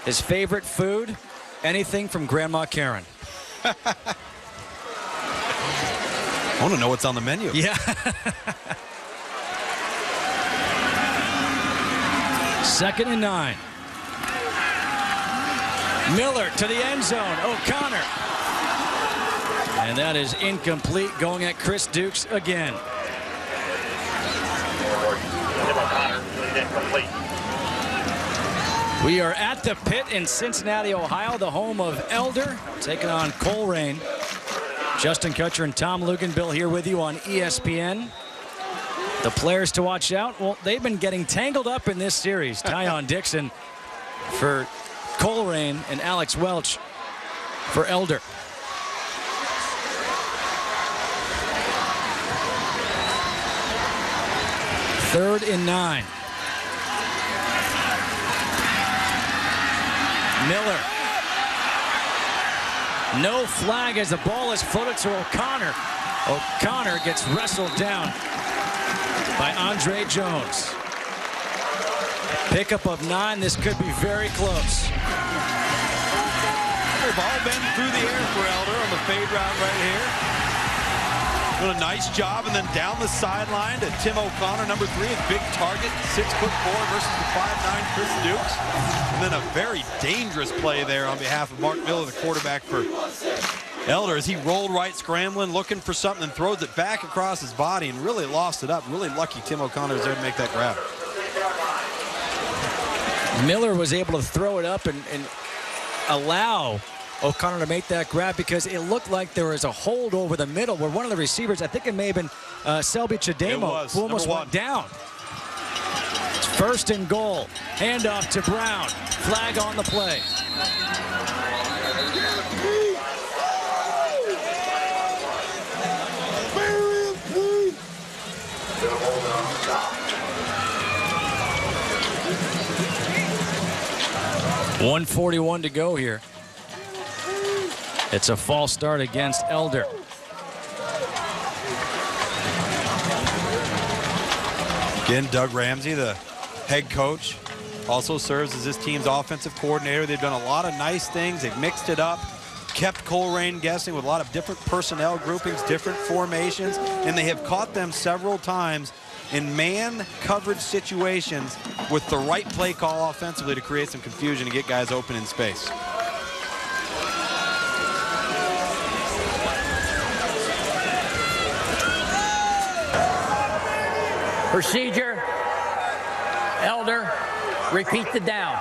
His favorite food, anything from Grandma Karen.
I want to know what's on the menu.
Yeah. Second and 9. Miller to the end zone. O'Connor. And that is incomplete, going at Chris Dukes again. We are at the pit in Cincinnati, Ohio, the home of Elder, taking on Colerain. Justin Kutcher and Tom Luganbill here with you on ESPN. The players to watch out, well, they've been getting tangled up in this series. Tyon Dixon for Colerain and Alex Welch for Elder. Third and 9. Miller. No flag as the ball is floated to O'Connor. O'Connor gets wrestled down by Andre Jones. Pickup of 9. This could be very close.
They've all been through the air for Elder on the fade route right here. Doing a nice job, and then down the sideline to Tim O'Connor, number 3, a big target, 6'4" versus the 5'9" Chris Dukes. And then a very dangerous play there on behalf of Mark Miller, the quarterback for Elder, as he rolled right, scrambling, looking for something, and throws it back across his body and really lost it up. Really lucky Tim O'Connor was there to make that grab.
Miller was able to throw it up and allow O'Connor to make that grab because it looked like there was a hold over the middle where one of the receivers, I think it may have been Selby Chidemo, who almost went down. It's first and goal. Handoff to Brown. Flag on the play. .141 to go here. It's a false start against Elder.
Again, Doug Ramsey, the head coach, also serves as this team's offensive coordinator. They've done a lot of nice things. They've mixed it up, kept Colerain guessing with a lot of different personnel groupings, different formations, and they have caught them several times in man coverage situations with the right play call offensively to create some confusion and get guys open in space.
Procedure. Elder, repeat the down.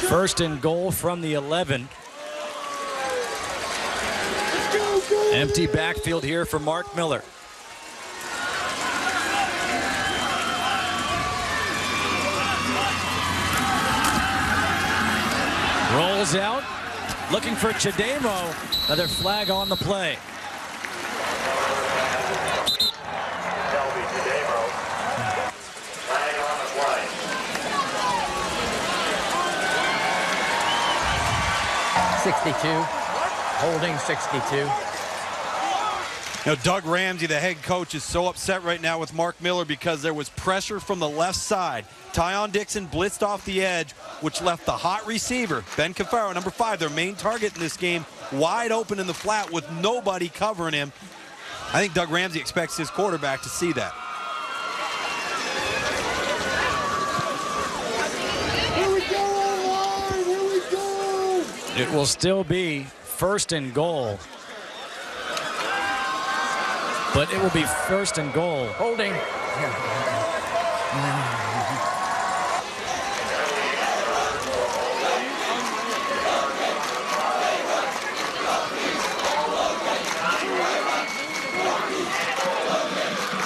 First and goal from the 11. Empty backfield here for Mark Miller. Rolls out, looking for Chidemo. Another flag on the play.
Holding 62.
Now, Doug Ramsey, the head coach, is so upset right now with Mark Miller because there was pressure from the left side. Tyon Dixon blitzed off the edge, which left the hot receiver, Ben Cafaro, number 5, their main target in this game, wide open in the flat with nobody covering him. I think Doug Ramsey expects his quarterback to see that.
It will still be first and goal. But it will be first and goal.
Holding.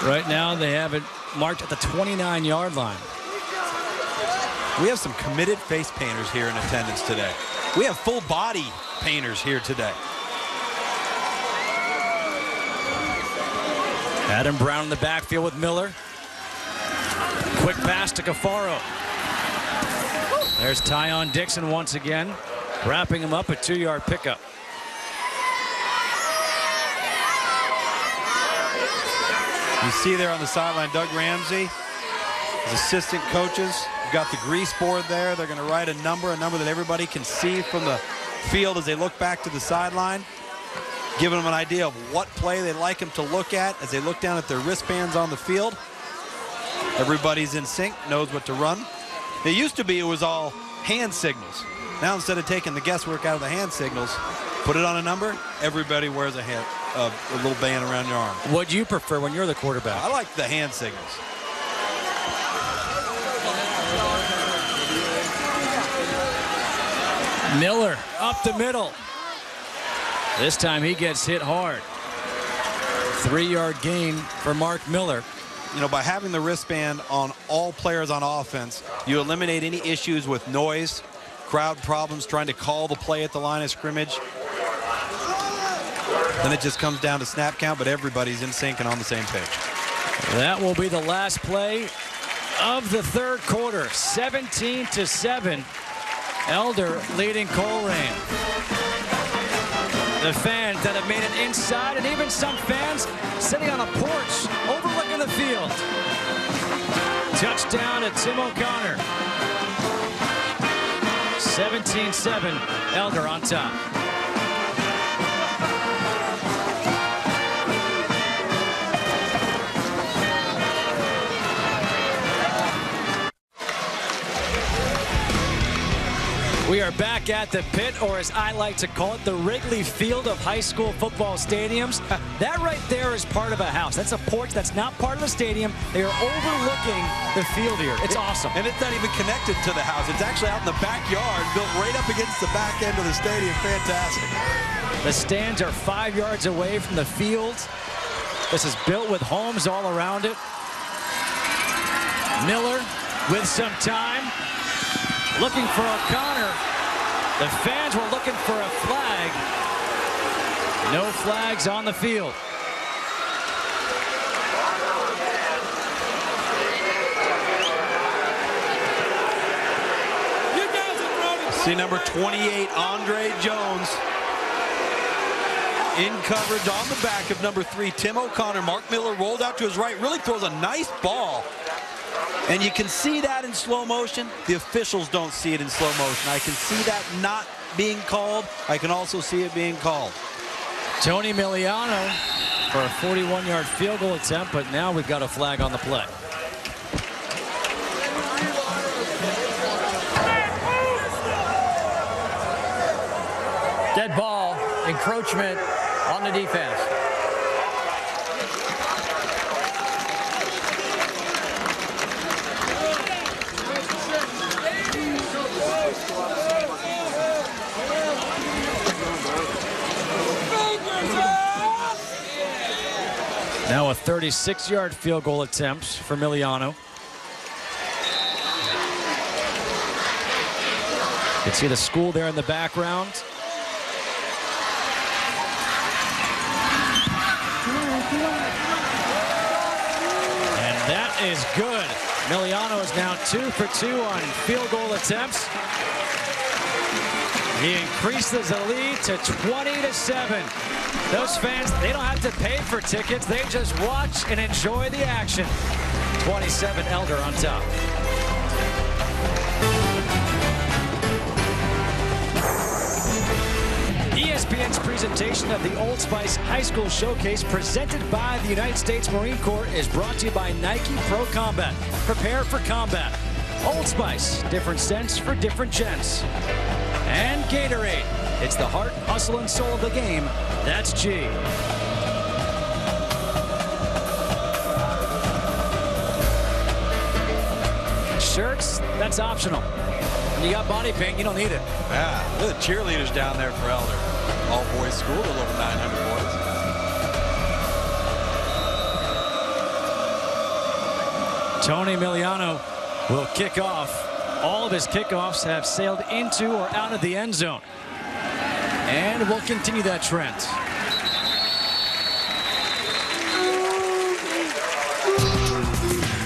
Right now they have it marked at the 29-yard line.
We have some committed face painters here in attendance today. We have full body painters here today.
Adam Brown in the backfield with Miller. Quick pass to Cafaro. There's Tyon Dixon once again, wrapping him up, a 2-yard pickup.
You see there on the sideline, Doug Ramsey, his assistant coaches. You've got the grease board there. They're going to write a number that everybody can see from the field as they look back to the sideline, giving them an idea of what play they'd like them to look at as they look down at their wristbands on the field. Everybody's in sync, knows what to run. It used to be it was all hand signals. Now instead of taking the guesswork out of the hand signals, put it on a number, everybody wears a little band around your arm.
What do you prefer when you're the quarterback?
I like the hand signals.
Miller up the middle. This time he gets hit hard. 3-yard gain for Mark Miller.
You know, by having the wristband on all players on offense, you eliminate any issues with noise, crowd problems, trying to call the play at the line of scrimmage. Then it just comes down to snap count, but everybody's in sync and on the same page.
That will be the last play of the third quarter. 17-7. Elder leading Colerain. The fans that have made it inside, and even some fans sitting on a porch overlooking the field. Touchdown to Tim O'Connor. 17-7, Elder on top. We are back at the pit, or as I like to call it, the Wrigley Field of high school football stadiums. That right there is part of a house. That's a porch that's not part of a stadium. They are overlooking the field here. It's awesome.
And it's not even connected to the house. It's actually out in the backyard, built right up against the back end of the stadium. Fantastic.
The stands are 5 yards away from the field. This is built with homes all around it. Miller with some time. Looking for O'Connor. The fans were looking for a flag. No flags on the field.
See number 28, Andre Jones. In coverage on the back of number 3, Tim O'Connor. Mark Miller rolled out to his right, really throws a nice ball. And you can see that in slow motion. The officials don't see it in slow motion. I can see that not being called. I can also see it being called.
Tony Miliano for a 41-yard field goal attempt, but now we've got a flag on the play.
Dead ball, encroachment on the defense.
Now a 36-yard field goal attempt for Miliano. You can see the school there in the background. And that is good. Miliano is now 2 for 2 on field goal attempts. He increases the lead to 20-7. Those fans, they don't have to pay for tickets. They just watch and enjoy the action. 27, Elder on top. ESPN's presentation of the Old Spice High School Showcase, presented by the United States Marine Corps, is brought to you by Nike Pro Combat. Prepare for combat. Old Spice, different scents for different gents. And Gatorade. It's the heart, hustle, and soul of the game. That's G. Shirts, that's optional. When you got body paint, you don't need it.
Yeah, look at the cheerleaders down there for Elder. All boys school, a little over 900 boys.
Tony Miliano will kick off. All of his kickoffs have sailed into or out of the end zone. And we'll continue that trend.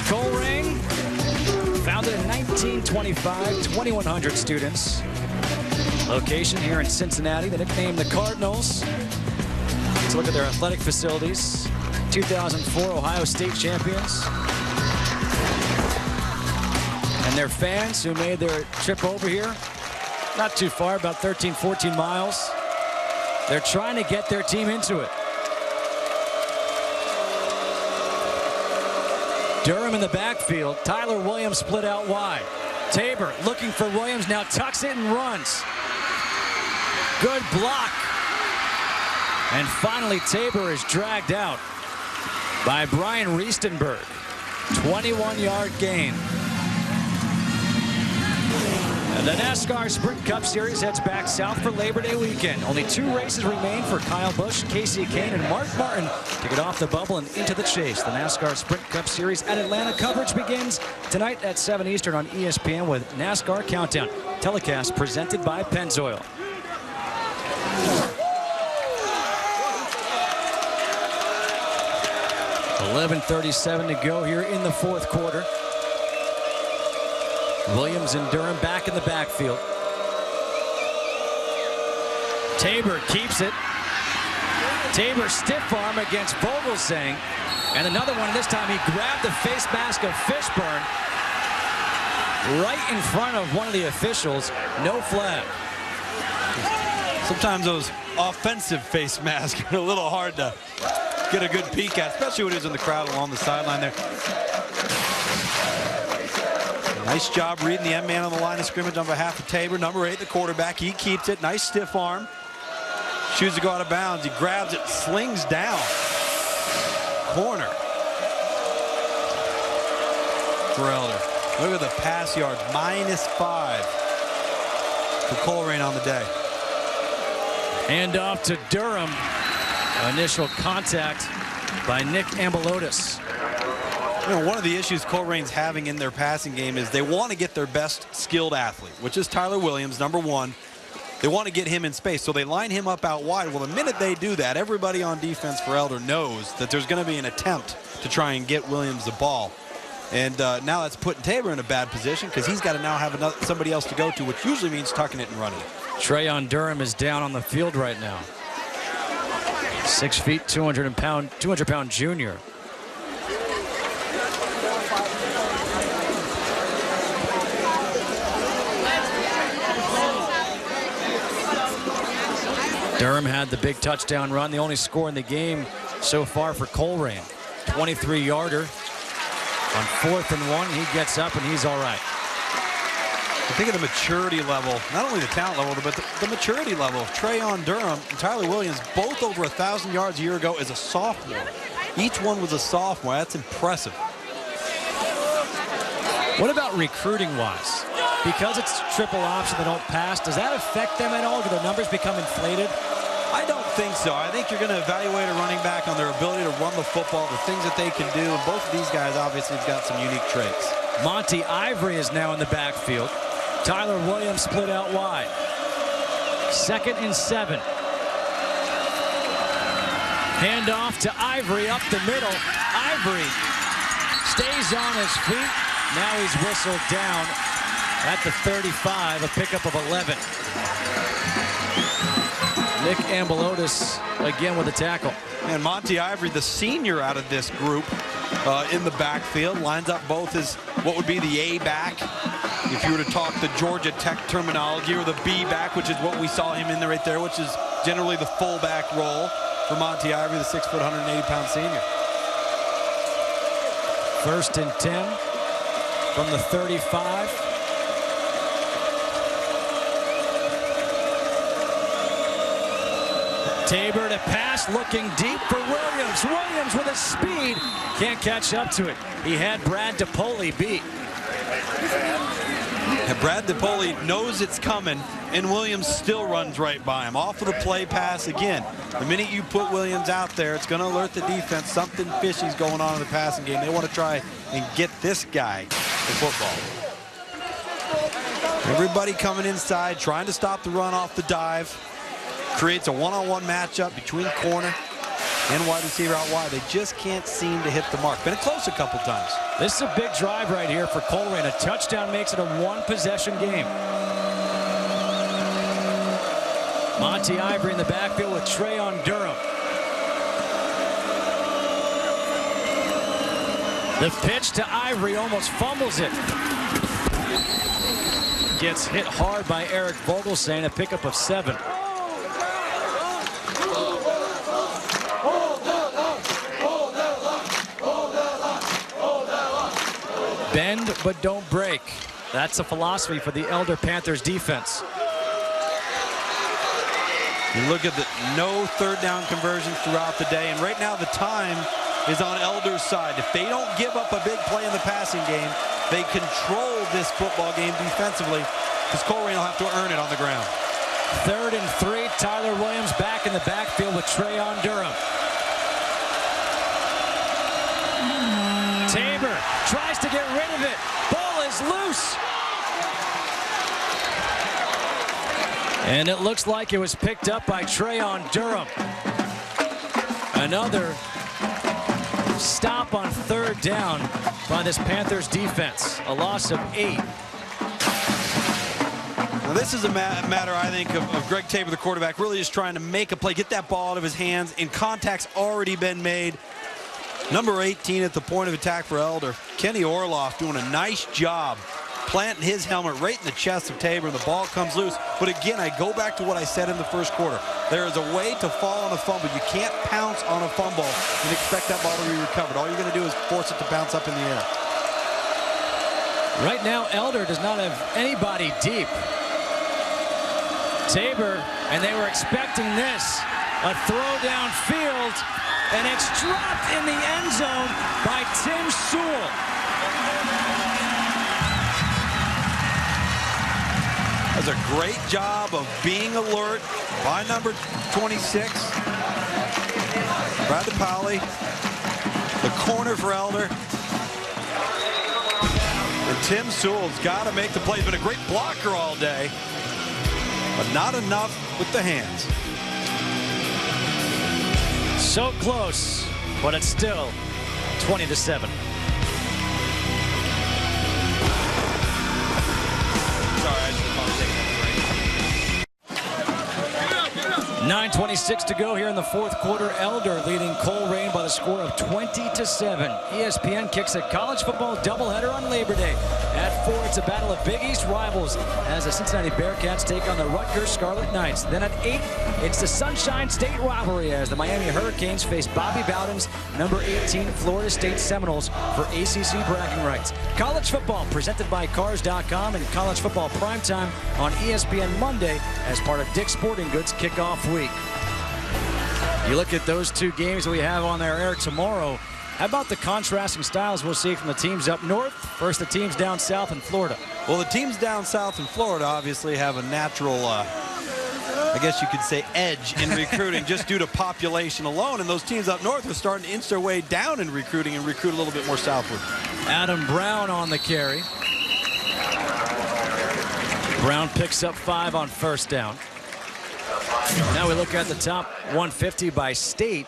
Colerain, founded in 1925, 2,100 students. Location here in Cincinnati. They nicknamed the Cardinals. Let's look at their athletic facilities. 2004 Ohio State champions. And their fans who made their trip over here, not too far, about 13, 14 miles. They're trying to get their team into it. Durham in the backfield. Tyler Williams split out wide. Tabor looking for Williams, now tucks it and runs. Good block. And finally, Tabor is dragged out by Brian Riestenberg. 21-yard gain. And the NASCAR Sprint Cup Series heads back south for Labor Day weekend. Only 2 races remain for Kyle Busch, Casey Kane, and Mark Martin to get off the bubble and into the chase. The NASCAR Sprint Cup Series at Atlanta coverage begins tonight at 7 Eastern on ESPN with NASCAR Countdown. Telecast presented by Pennzoil. .11:37 to go here in the fourth quarter. Williams and Durham back in the backfield. Tabor keeps it. Tabor stiff arm against Vogelsang. And another one, this time he grabbed the face mask of Fishburne right in front of one of the officials. No flag.
Sometimes those offensive face masks are a little hard to get a good peek at, especially when he's in the crowd along the sideline there. Nice job reading the end man on the line of scrimmage on behalf of Tabor. Number 8, the quarterback. He keeps it. Nice stiff arm. Shoots to go out of bounds. He grabs it, slings down. Corner. For Elder. Look at the pass yards. -5 for Colerain on the day.
Hand off to Durham. Initial contact by Nick Ambelotis.
You know, one of the issues Colerain's having in their passing game is they want to get their best skilled athlete, which is Tyler Williams, number 1. They want to get him in space, so they line him up out wide. Well, the minute they do that, everybody on defense for Elder knows that there's going to be an attempt to try and get Williams the ball. And now that's putting Tabor in a bad position because he's got to now have somebody else to go to, which usually means tucking it and running it.
Trayon Durham is down on the field right now. 6 feet, 200-pound junior. Durham had the big touchdown run, the only score in the game so far for Colerain. 23-yarder on 4th and 1. He gets up and he's all right.
I think of the maturity level, not only the talent level, but the maturity level of Trayon Durham and Tyler Williams, both over 1,000 yards a year ago as a sophomore. Each one was a sophomore. That's impressive.
What about recruiting-wise? Because it's triple option, they don't pass. Does that affect them at all? Do their numbers become inflated?
I don't think so. I think you're going to evaluate a running back on their ability to run the football, the things that they can do. And both of these guys obviously have got some unique traits.
Monty Ivory is now in the backfield. Tyler Williams split out wide. 2nd and 7. Hand off to Ivory up the middle. Ivory stays on his feet. Now he's whistled down at the 35, a pickup of 11. Nick Ambelotis again with a tackle.
And Monty Ivory, the senior out of this group in the backfield, lines up both as what would be the A back, if you were to talk the Georgia Tech terminology, or the B back, which is what we saw him in there right there, which is generally the fullback role for Monty Ivory, the 6', 180-pound senior.
1st and 10 from the 35. Tabor to pass, looking deep for Williams. Williams with his speed can't catch up to it. He had Brad DiPoli beat.
And Brad DiPoli knows it's coming, and Williams still runs right by him. Off of the play pass again. The minute you put Williams out there, it's going to alert the defense. Something fishy's going on in the passing game. They want to try and get this guy the football. Everybody coming inside, trying to stop the run off the dive. Creates a one-on-one matchup between corner and wide receiver out wide. They just can't seem to hit the mark. Been close a couple times.
This is a big drive right here for Colerain. A touchdown makes it a one-possession game. Monty Ivory in the backfield with Trayon Durham. The pitch to Ivory, almost fumbles it. Gets hit hard by Eric Vogelsang, a pickup of 7. Bend but don't break. That's a philosophy for the Elder Panthers defense.
You look at the no third down conversions throughout the day, and right now the time is on Elder's side. If they don't give up a big play in the passing game, they control this football game defensively, because Colerain will have to earn it on the ground.
3rd and 3. Tyler Williams back in the backfield with Trayon Durham. Tabor tries to get rid of it. Ball is loose. And it looks like it was picked up by Trayon Durham. Another stop on 3rd down by this Panthers defense. A loss of 8.
Now this is a matter, I think, of Greg Tabor, the quarterback, really just trying to make a play, get that ball out of his hands, and contact's already been made. Number 18 at the point of attack for Elder. Kenny Orloff doing a nice job planting his helmet right in the chest of Tabor, and the ball comes loose. But again, I go back to what I said in the first quarter. There is a way to fall on a fumble. You can't pounce on a fumble and expect that ball to be recovered. All you're going to do is force it to bounce up in the air.
Right now, Elder does not have anybody deep. Tabor, and they were expecting this. A throw downfield, and it's dropped in the end zone by Tim Sewell.
Does a great job of being alert by number 26. Brad DiPoli, the corner for Elder. And Tim Sewell's got to make the play. He's been a great blocker all day, but not enough with the hands.
So close, but it's still 20-7. 9:26 to go here in the 4th quarter. Elder leading Colerain by the score of 20-7. ESPN kicks a college football doubleheader on Labor Day. At 4, it's a battle of Big East rivals as the Cincinnati Bearcats take on the Rutgers Scarlet Knights. Then at 8, it's the Sunshine State rivalry as the Miami Hurricanes face Bobby Bowden's number 18 Florida State Seminoles for ACC bragging rights. College football presented by Cars.com and college football primetime on ESPN Monday as part of Dick's Sporting Goods kickoff week. You look at those 2 games we have on there, Eric, tomorrow. How about the contrasting styles we'll see from the teams up north versus the teams down south in Florida?
Well, the teams down south in Florida obviously have a natural, I guess you could say, edge in recruiting just due to population alone. And those teams up north are starting to inch their way down in recruiting and recruit a little bit more southward.
Adam Brown on the carry. Brown picks up 5 on 1st down. Now we look at the top 150 by state,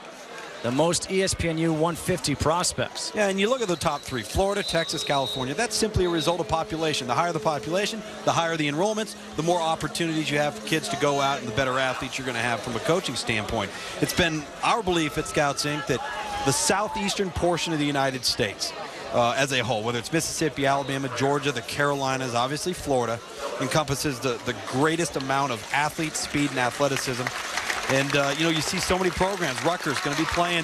the most ESPNU 150 prospects.
Yeah, and you look at the top 3, Florida, Texas, California. That's simply a result of population. The higher the population, the higher the enrollments, the more opportunities you have for kids to go out and the better athletes you're going to have from a coaching standpoint. It's been our belief at Scouts Inc. that the southeastern portion of the United States as a whole, whether it's Mississippi, Alabama, Georgia, the Carolinas, obviously Florida, encompasses the greatest amount of athletes, speed, and athleticism. And, you see so many programs. Rutgers going to be playing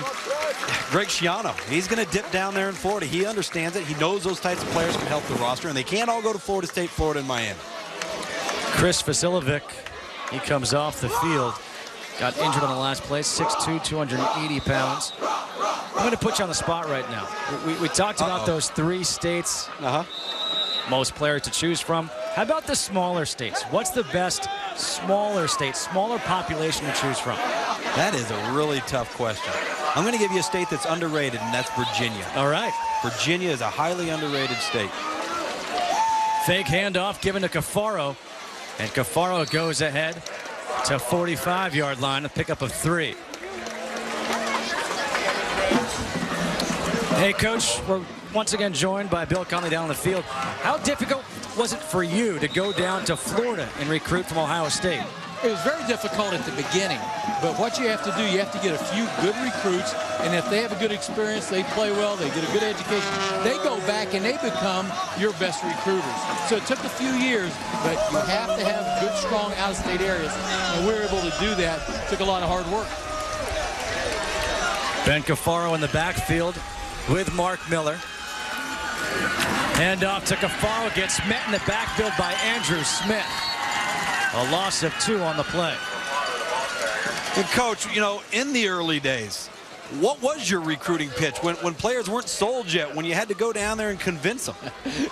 Greg Schiano. He's going to dip down there in Florida. He understands it. He knows those types of players can help the roster, and they can't all go to Florida State, Florida, and Miami.
Chris Vasilovic, he comes off the field. Got injured on the last play, 6'2", 280 pounds. I'm going to put you on the spot right now. We talked about those 3 states, most players to choose from. How about the smaller states? What's the best smaller state, smaller population to choose from?
That is a really tough question. I'm going to give you a state that's underrated, and that's Virginia.
All right.
Virginia is a highly underrated state.
Fake handoff given to Cafaro, and Cafaro goes ahead to 45-yard line, a pickup of 3. Hey, Coach, we're once again joined by Bill Conley down on the field. How difficult was it for you to go down to Florida and recruit from Ohio State?
It was very difficult at the beginning, but what you have to do, you have to get a few good recruits, and if they have a good experience, they play well, they get a good education, they go back and they become your best recruiters. So it took a few years, but you have to have good, strong out-of-state areas, and we were able to do that. It took a lot of hard work.
Ben Cafaro in the backfield with Mark Miller. Handoff to Cafaro, gets met in the backfield by Andrew Smith. A loss of 2 on the play.
And Coach, you know, in the early days, what was your recruiting pitch when players weren't sold yet, when you had to go down there and convince them?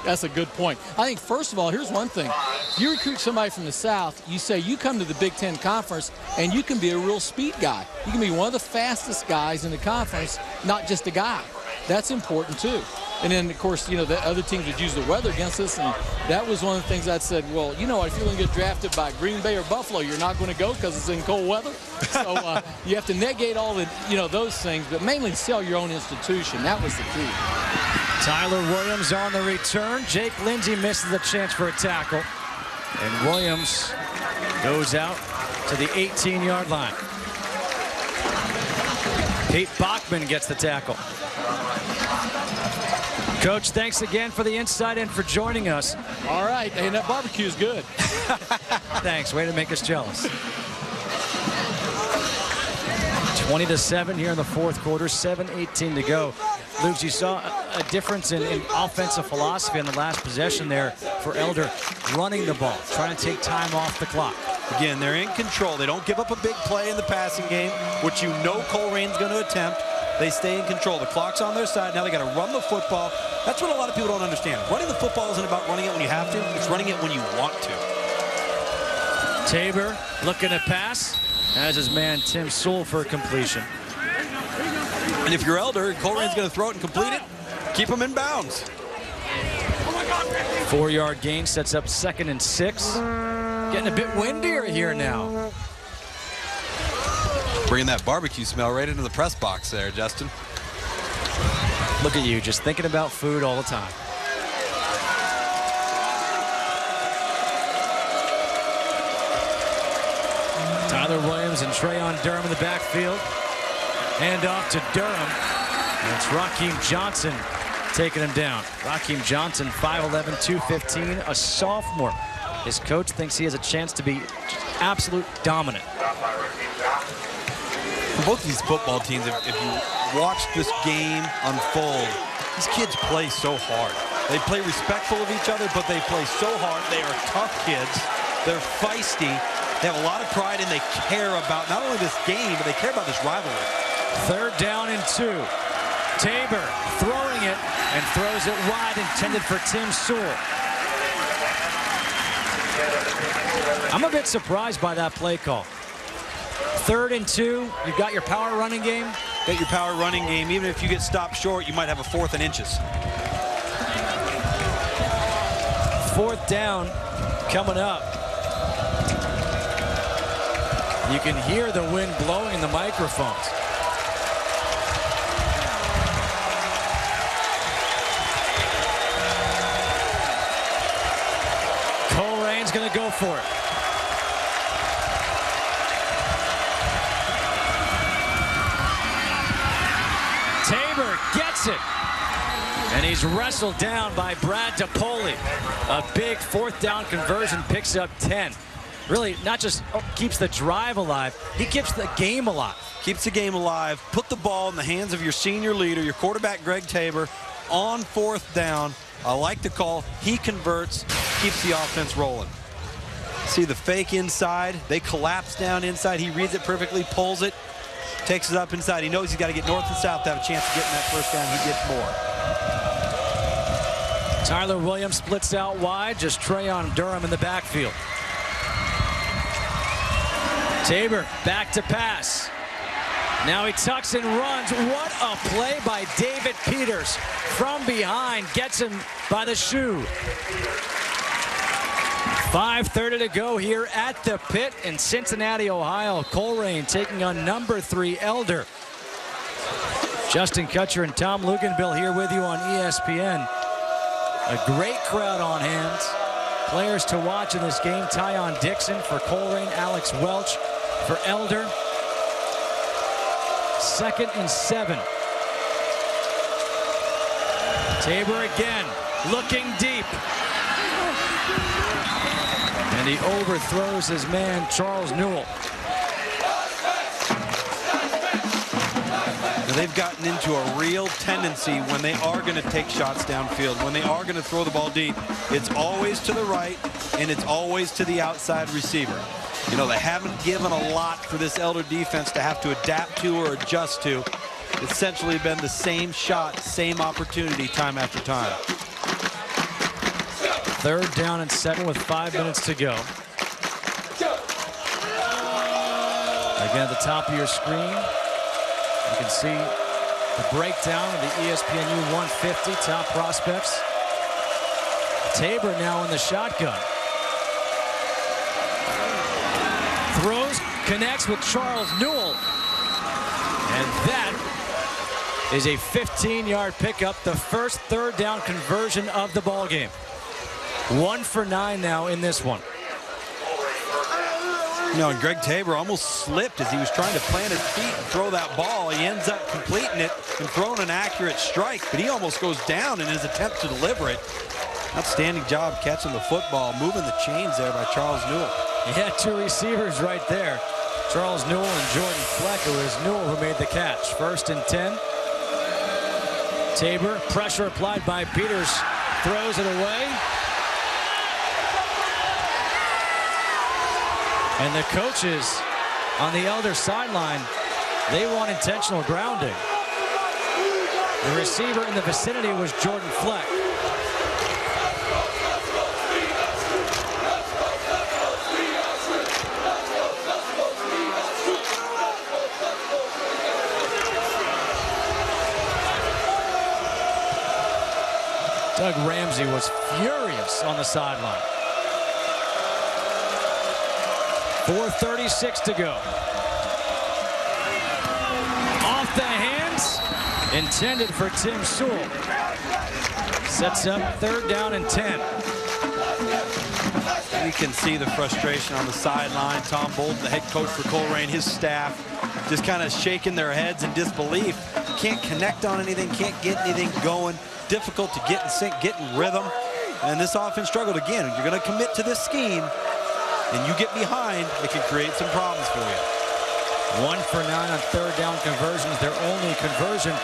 That's a good point. I think, first of all, here's one thing. If you recruit somebody from the South, you say you come to the Big Ten Conference and you can be a real speed guy. You can be one of the fastest guys in the conference, not just a guy. That's important, too. And then, of course, you know, the other teams would use the weather against us, and that was one of the things I said, well, you know, if you're going to get drafted by Green Bay or Buffalo, you're not going to go because it's in cold weather. So you have to negate all the, you know, those things, but mainly sell your own institution. That was the key.
Tyler Williams on the return. Jake Lindsey misses the chance for a tackle, and Williams goes out to the 18-yard line. Pete Bachman gets the tackle. Coach, thanks again for the insight and for joining us.
All right, and that barbecue is good.
Thanks, way to make us jealous. 20-7 here in the fourth quarter, 7:18 to go. Luke, you saw a difference in offensive philosophy on the last possession there for Elder, running the ball, trying to take time off the clock.
Again, they're in control. They don't give up a big play in the passing game, which you know Colerain's going to attempt. They stay in control. The clock's on their side. Now they got to run the football. That's what a lot of people don't understand. Running the football isn't about running it when you have to. It's running it when you want to.
Tabor looking to pass. Has his man Tim Sewell for completion.
And if you're Elder, Colerain's going to throw it and complete it, keep him in bounds.
4-yard gain sets up 2nd and 6. Getting a bit windier here now.
Bringing that barbecue smell right into the press box there, Justin.
Look at you, just thinking about food all the time. Tyler Williams and Trayon Durham in the backfield. Hand off to Durham. And it's Raheem Johnson taking him down. Raheem Johnson, 5'11", 215, a sophomore. His coach thinks he has a chance to be absolute dominant.
For both of these football teams, if you watch this game unfold, these kids play so hard. They play respectful of each other, but they play so hard. They are tough kids. They're feisty. They have a lot of pride, and they care about not only this game, but they care about this rivalry. 3rd down and 2. Tabor throwing it and throws it wide, intended for Tim Sewell. I'm a bit surprised by that play call. 3rd and 2, you've got your power running game. Got your power running game. Even if you get stopped short, you might have a 4th and inches.
4th down coming up. You can hear the wind blowing in the microphones. Colerain's going to go for it. Tabor gets it. And he's wrestled down by Brad DePoli. A big 4th down conversion, picks up 10. Really not just keeps the drive alive, he keeps the game alive.
Keeps the game alive. Put the ball in the hands of your senior leader, your quarterback, Greg Tabor, on 4th down. I like the call. He converts, keeps the offense rolling. See the fake inside. They collapse down inside. He reads it perfectly, pulls it, takes it up inside. He knows he's got to get north and south to have a chance of getting that first down. He gets more.
Tyler Williams splits out wide. Just Trayon Durham in the backfield. Tabor back to pass. Now he tucks and runs. What a play by David Peters. From behind, gets him by the shoe. 5:30 to go here at the pit in Cincinnati, Ohio. Colerain taking on number 3 Elder. Justin Kutcher and Tom Luganbill here with you on ESPN. A great crowd on hand. Players to watch in this game: Tyon Dixon for Colerain, Alex Welch for Elder. 2nd and 7. Tabor again, looking deep. And he overthrows his man, Charles Newell.
Now they've gotten into a real tendency when they are going to take shots downfield, when they are going to throw the ball deep. It's always to the right, and it's always to the outside receiver. You know, they haven't given a lot for this Elder defense to have to adapt to or adjust to. It's essentially been the same shot, same opportunity time after time.
3rd down and 7 with 5 minutes to go. Again, at the top of your screen, you can see the breakdown of the ESPNU 150 top prospects. Tabor now in the shotgun. Throws, connects with Charles Newell. And that is a 15-yard pickup, the first 3rd down conversion of the ball game. 1 for 9 now in this one.
You know, and Greg Tabor almost slipped as he was trying to plant his feet and throw that ball. He ends up completing it and throwing an accurate strike, but he almost goes down in his attempt to deliver it. Outstanding job catching the football, moving the chains there by Charles Newell.
He had 2 receivers right there, Charles Newell and Jordan Fleck. It was Newell who made the catch. 1st and 10. Tabor, pressure applied by Peters, throws it away. And the coaches on the Elder sideline, they want intentional grounding. The receiver in the vicinity was Jordan Fleck. Doug Ramsey was furious on the sideline. 4:36 to go. Off the hands, intended for Tim Sewell. Sets up 3rd down and 10.
You can see the frustration on the sideline. Tom Bolton, the head coach for Colerain, his staff, just kind of shaking their heads in disbelief. Can't connect on anything, can't get anything going. Difficult to get in sync, get in rhythm. And this offense struggled again. You're going to commit to this scheme, and you get behind, it can create some problems for you.
1 for 9 on 3rd down conversions. Their only conversion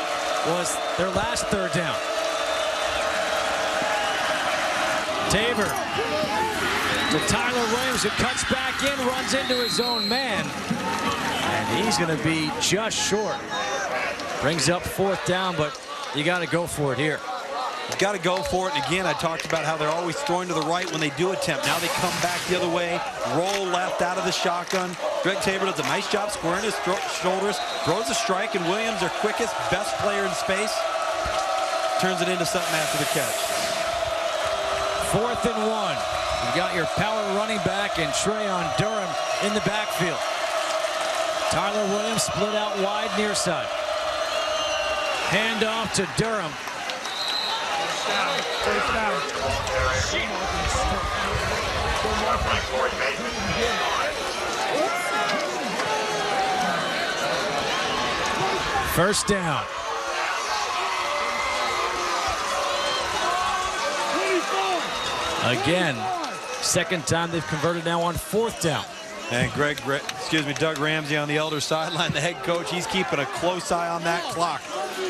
was their last 3rd down. Tabor to Tyler Williams, who cuts back in, runs into his own man. And he's going to be just short. Brings up 4th down, but you got to go for it here.
You've got to go for it. And again, I talked about how they're always throwing to the right when they do attempt. Now they come back the other way, roll left out of the shotgun. Greg Tabor does a nice job squaring his shoulders, throws a strike, and Williams, their quickest, best player in space, turns it into something after the catch.
4th and 1. You've got your power running back and Trayon Durham in the backfield. Tyler Williams split out wide near side. Hand off to Durham.
First down.
First down. Again, 2nd time they've converted now on 4th down.
And Doug Ramsey on the Elder sideline, the head coach, he's keeping a close eye on that clock.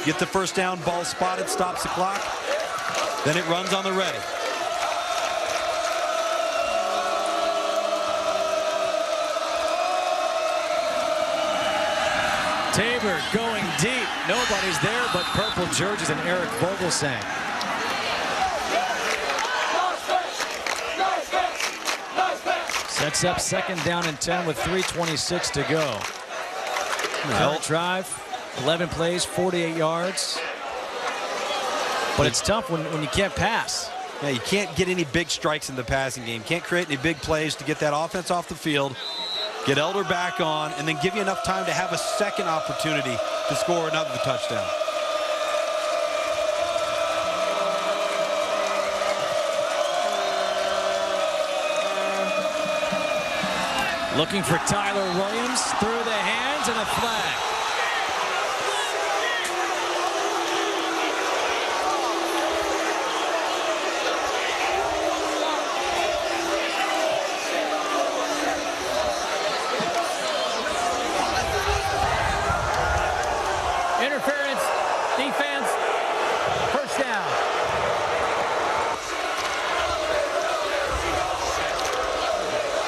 Get the first down, ball spotted, stops the clock. Then it runs on the ready.
Tabor going deep. Nobody's there but purple jerseys and Eric Vogelsang. Sets up second down and 10 with 3:26 to go. Current drive, 11 plays, 48 yards. But it's tough when you can't pass.
Yeah, you can't get any big strikes in the passing game. Can't create any big plays to get that offense off the field, get Elder back on, and then give you enough time to have a second opportunity to score another touchdown.
Looking for Tyler Williams, through the hands, and a flag.
Interference, defense, first down.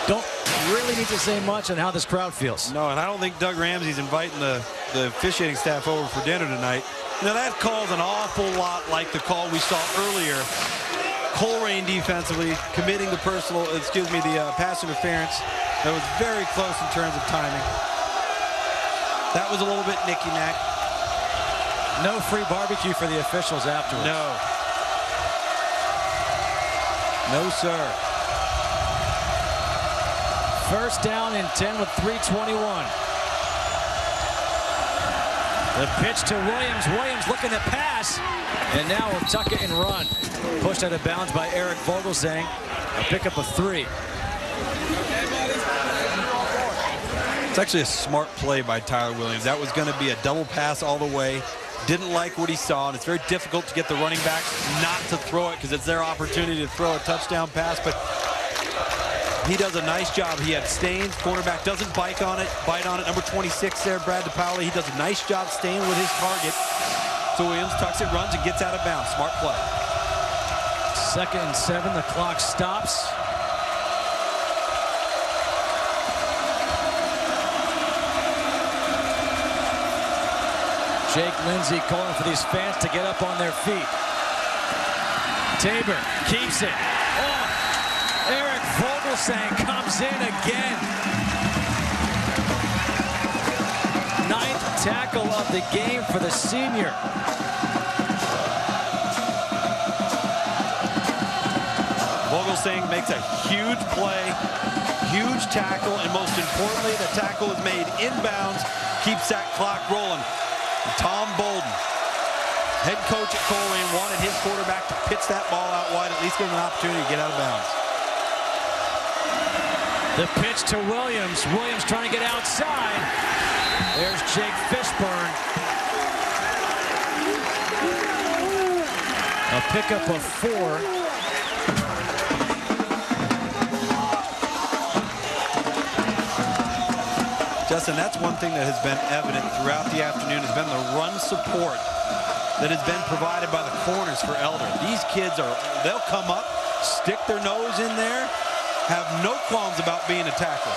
Don't really need to say much on how this crowd feels.
No, and I don't think Doug Ramsey's inviting the officiating staff over for dinner tonight. Now that calls an awful lot like the call we saw earlier. Colerain defensively committing the pass interference. That was very close in terms of timing. That was a little bit nicky-nack.
No free barbecue for the officials afterwards.
No. No, sir.
First down and 10 with 3:21. The pitch to Williams. Williams looking to pass. And now we'll tuck it and run. Pushed out of bounds by Eric Vogelsang. A pickup of 3.
It's actually a smart play by Tyler Williams. That was going to be a double pass all the way. Didn't like what he saw, and it's very difficult to get the running back not to throw it because it's their opportunity to throw a touchdown pass, but he does a nice job. He had Staines. Cornerback doesn't bite on it. Number 26 there, Brad DePaoli. He does a nice job staying with his target. So Williams tucks it, runs, and gets out of bounds. Smart play.
2nd and 7. The clock stops. Jake Lindsey calling for these fans to get up on their feet. Tabor keeps it. Oh, Eric Vogelsang comes in again. 9th tackle of the game for the senior.
Vogelsang makes a huge play, huge tackle, and most importantly, the tackle is made inbounds, keeps that clock rolling. Tom Bolden, head coach at Colerain, wanted his quarterback to pitch that ball out wide, at least give him an opportunity to get out of bounds.
The pitch to Williams. Williams trying to get outside. There's Jake Fishburne. A pickup of 4.
Justin, that's one thing that has been evident throughout the afternoon has been the run support that has been provided by the corners for Elder. These kids they'll come up, stick their nose in there, have no qualms about being a tackler.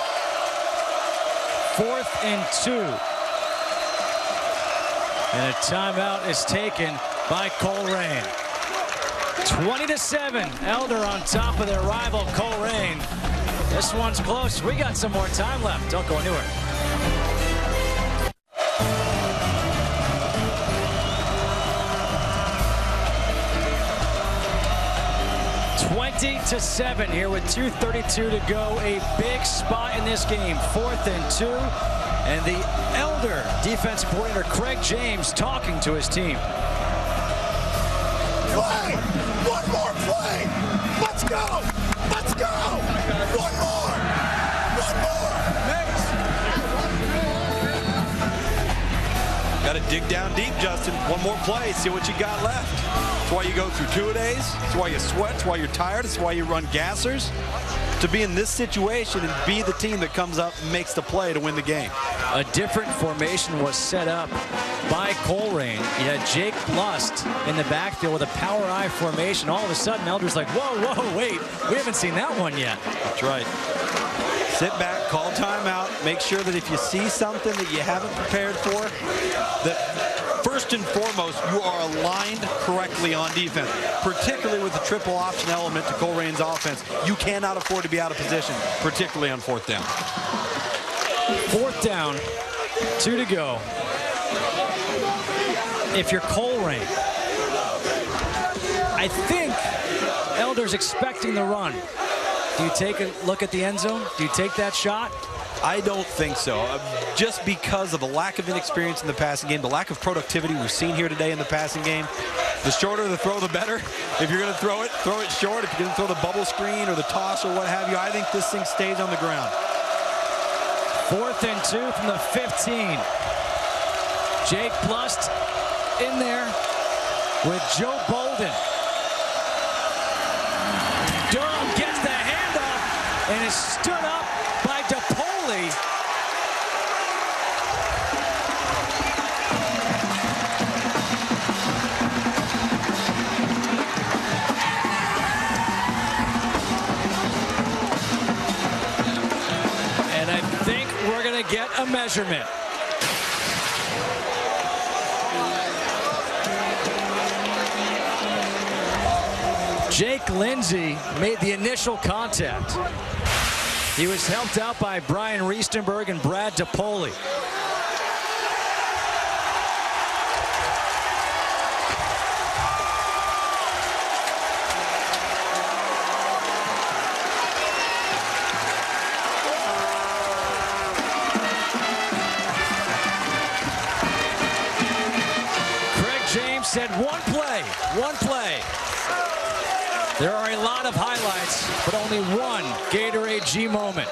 4th and 2. And a timeout is taken by Colerain. 20-7. Elder on top of their rival Colerain. This one's close. We got some more time left. Don't go anywhere. 20-7 here with 2:32 to go. A big spot in this game. 4th and 2. And the Elder defensive coordinator Craig James talking to his team.
Play! One more play! Let's go! Let's go! One more! One more!
Got to dig down deep, Justin. One more play, see what you got left. That's why you go through two-a-days. That's why you sweat. That's why you're tired. That's why you run gassers. To be in this situation and be the team that comes up and makes the play to win the game.
A different formation was set up by Colerain. You had Jake Lust in the backfield with a power I formation. All of a sudden, Elder's like, whoa, whoa, wait. We haven't seen that one yet.
That's right. Sit back, call timeout, make sure that if you see something that you haven't prepared for, that first and foremost, you are aligned correctly on defense, particularly with the triple option element to Colerain's offense. You cannot afford to be out of position, particularly on 4th down.
4th down, 2 to go. If you're Colerain, I think Elder's expecting the run. Do you take a look at the end zone? Do you take that shot?
I don't think so. Just because of the lack of inexperience in the passing game, the lack of productivity we've seen here today in the passing game. The shorter the throw, the better. If you're going to throw it short. If you're going to throw the bubble screen or the toss or what have you, I think this thing stays on the ground.
4th and 2 from the 15. Jake Blust in there with Joe Bolden. Durham gets the handoff and is stood up by DePoli. And I think we're going to get a measurement. Jake Lindsey made the initial contact. He was helped out by Brian Riestenberg and Brad DePoli. Craig James said one play. There are a lot of highlights, but only one Gatorade G moment.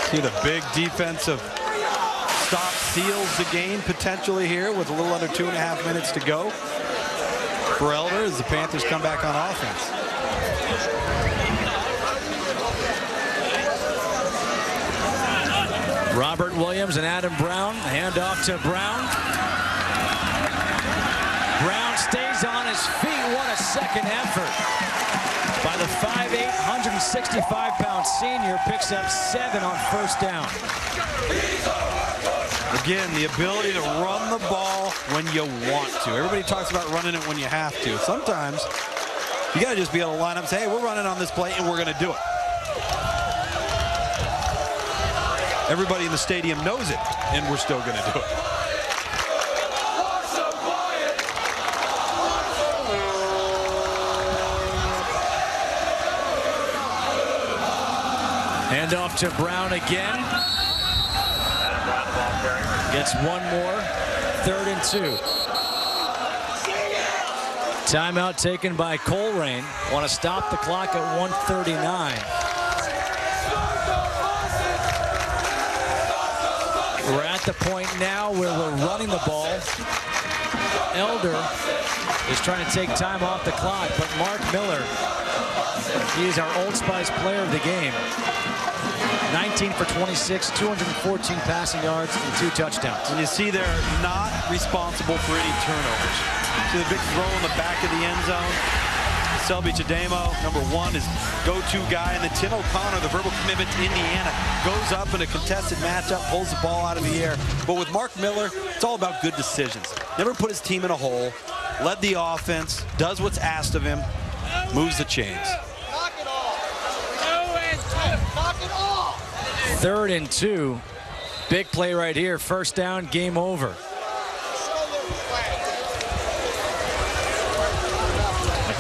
See the big defensive stop seals the game potentially here with a little under 2.5 minutes to go for Elder as the Panthers come back on offense.
Robert Williams and Adam Brown. Handoff to Brown. Brown stays on his feet. What a second effort by the 5'8", 165-pound senior. Picks up 7 on 1st down.
Again, the ability to run the ball when you want to. Everybody talks about running it when you have to. Sometimes you got to just be able to line up and say, hey, we're running on this play and we're going to do it. Everybody in the stadium knows it, and we're still going to do it.
Handoff to Brown again. Gets one more. 3rd and 2. Timeout taken by Colerain. Want to stop the clock at 1:39. We're at the point now where we're running the ball. Elder is trying to take time off the clock, but Mark Miller, he is our Old Spice player of the game. 19 for 26, 214 passing yards, and 2 touchdowns.
And you see they're not responsible for any turnovers. See the big throw in the back of the end zone. Selby Chademo, number 1, is go-to guy. And then Tim O'Connor, the verbal commitment to Indiana, goes up in a contested matchup, pulls the ball out of the air. But with Mark Miller, it's all about good decisions. Never put his team in a hole, led the offense, does what's asked of him, moves the chains.
Knock it off. Knock it off.
3rd and 2. Big play right here. 1st down, game over.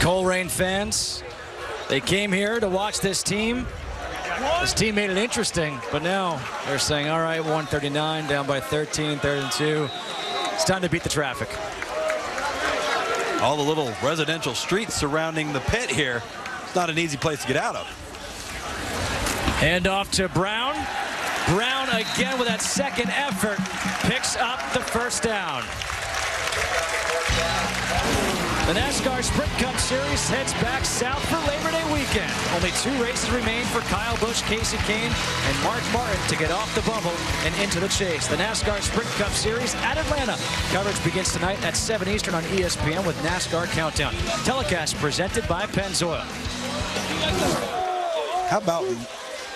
Colerain fans, they came here to watch this team. This team made it interesting, but now they're saying, all right, 139, down by 13, 3rd and 2. It's time to beat the traffic.
All the little residential streets surrounding the pit here. It's not an easy place to get out of.
Handoff to Brown. Brown again with that second effort. Picks up the 1st down. The NASCAR Sprint Cup Series heads back south for Labor Day weekend. Only 2 races remain for Kyle Busch, Casey Kane, and Mark Martin to get off the bubble and into the chase. The NASCAR Sprint Cup Series at Atlanta. Coverage begins tonight at 7 Eastern on ESPN with NASCAR Countdown. Telecast presented by Pennzoil.
How about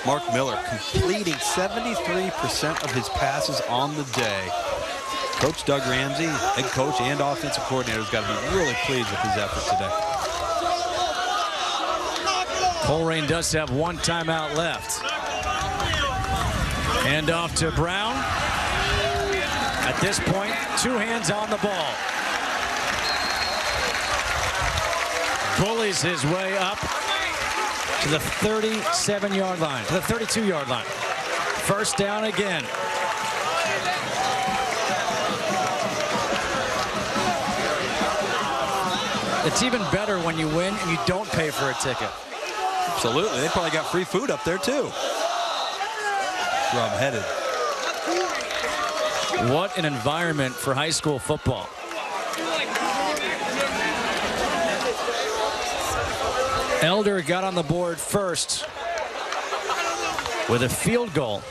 Mark Miller completing 73% of his passes on the day? Coach Doug Ramsey, head coach and offensive coordinator, has got to be really pleased with his effort today.
Colerain does have 1 timeout left. Hand off to Brown. At this point, 2 hands on the ball. Bullies his way up to the 37-yard line, to the 32-yard line. First down again. It's even better when you win and you don't pay for a ticket.
Absolutely. They probably got free food up there, too. Where I'm headed.
What an environment for high school football. Elder got on the board first with a field goal.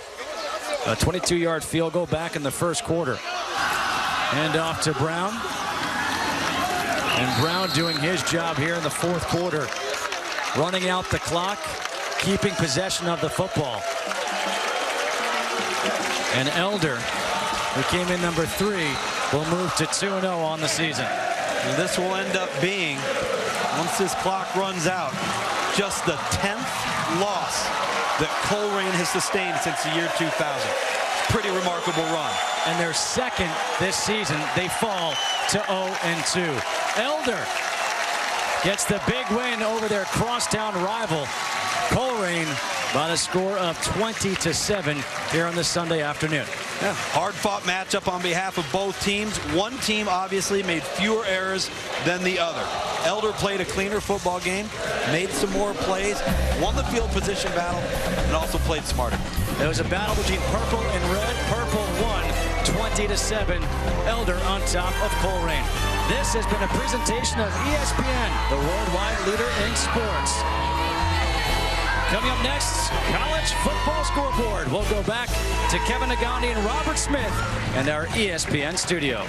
A 22-yard field goal back in the first quarter. Hand off to Brown. And Brown doing his job here in the fourth quarter. Running out the clock, keeping possession of the football. And Elder, who came in number 3, will move to 2-0 on the season.
And this will end up being, once this clock runs out, just the 10th loss that Colerain has sustained since the year 2000. Pretty remarkable run.
And their second this season, they fall to 0-2. Elder gets the big win over their crosstown rival, Colerain, by the score of 20-7 here on this Sunday afternoon.
Yeah, hard-fought matchup on behalf of both teams. One team obviously made fewer errors than the other. Elder played a cleaner football game, made some more plays, won the field position battle, and also played smarter.
There was a battle between purple and red. Purple won 20-7. Elder on top of Colerain. This has been a presentation of ESPN, the worldwide leader in sports. Coming up next, college football scoreboard. We'll go back to Kevin Nagandi and Robert Smith and our ESPN studio.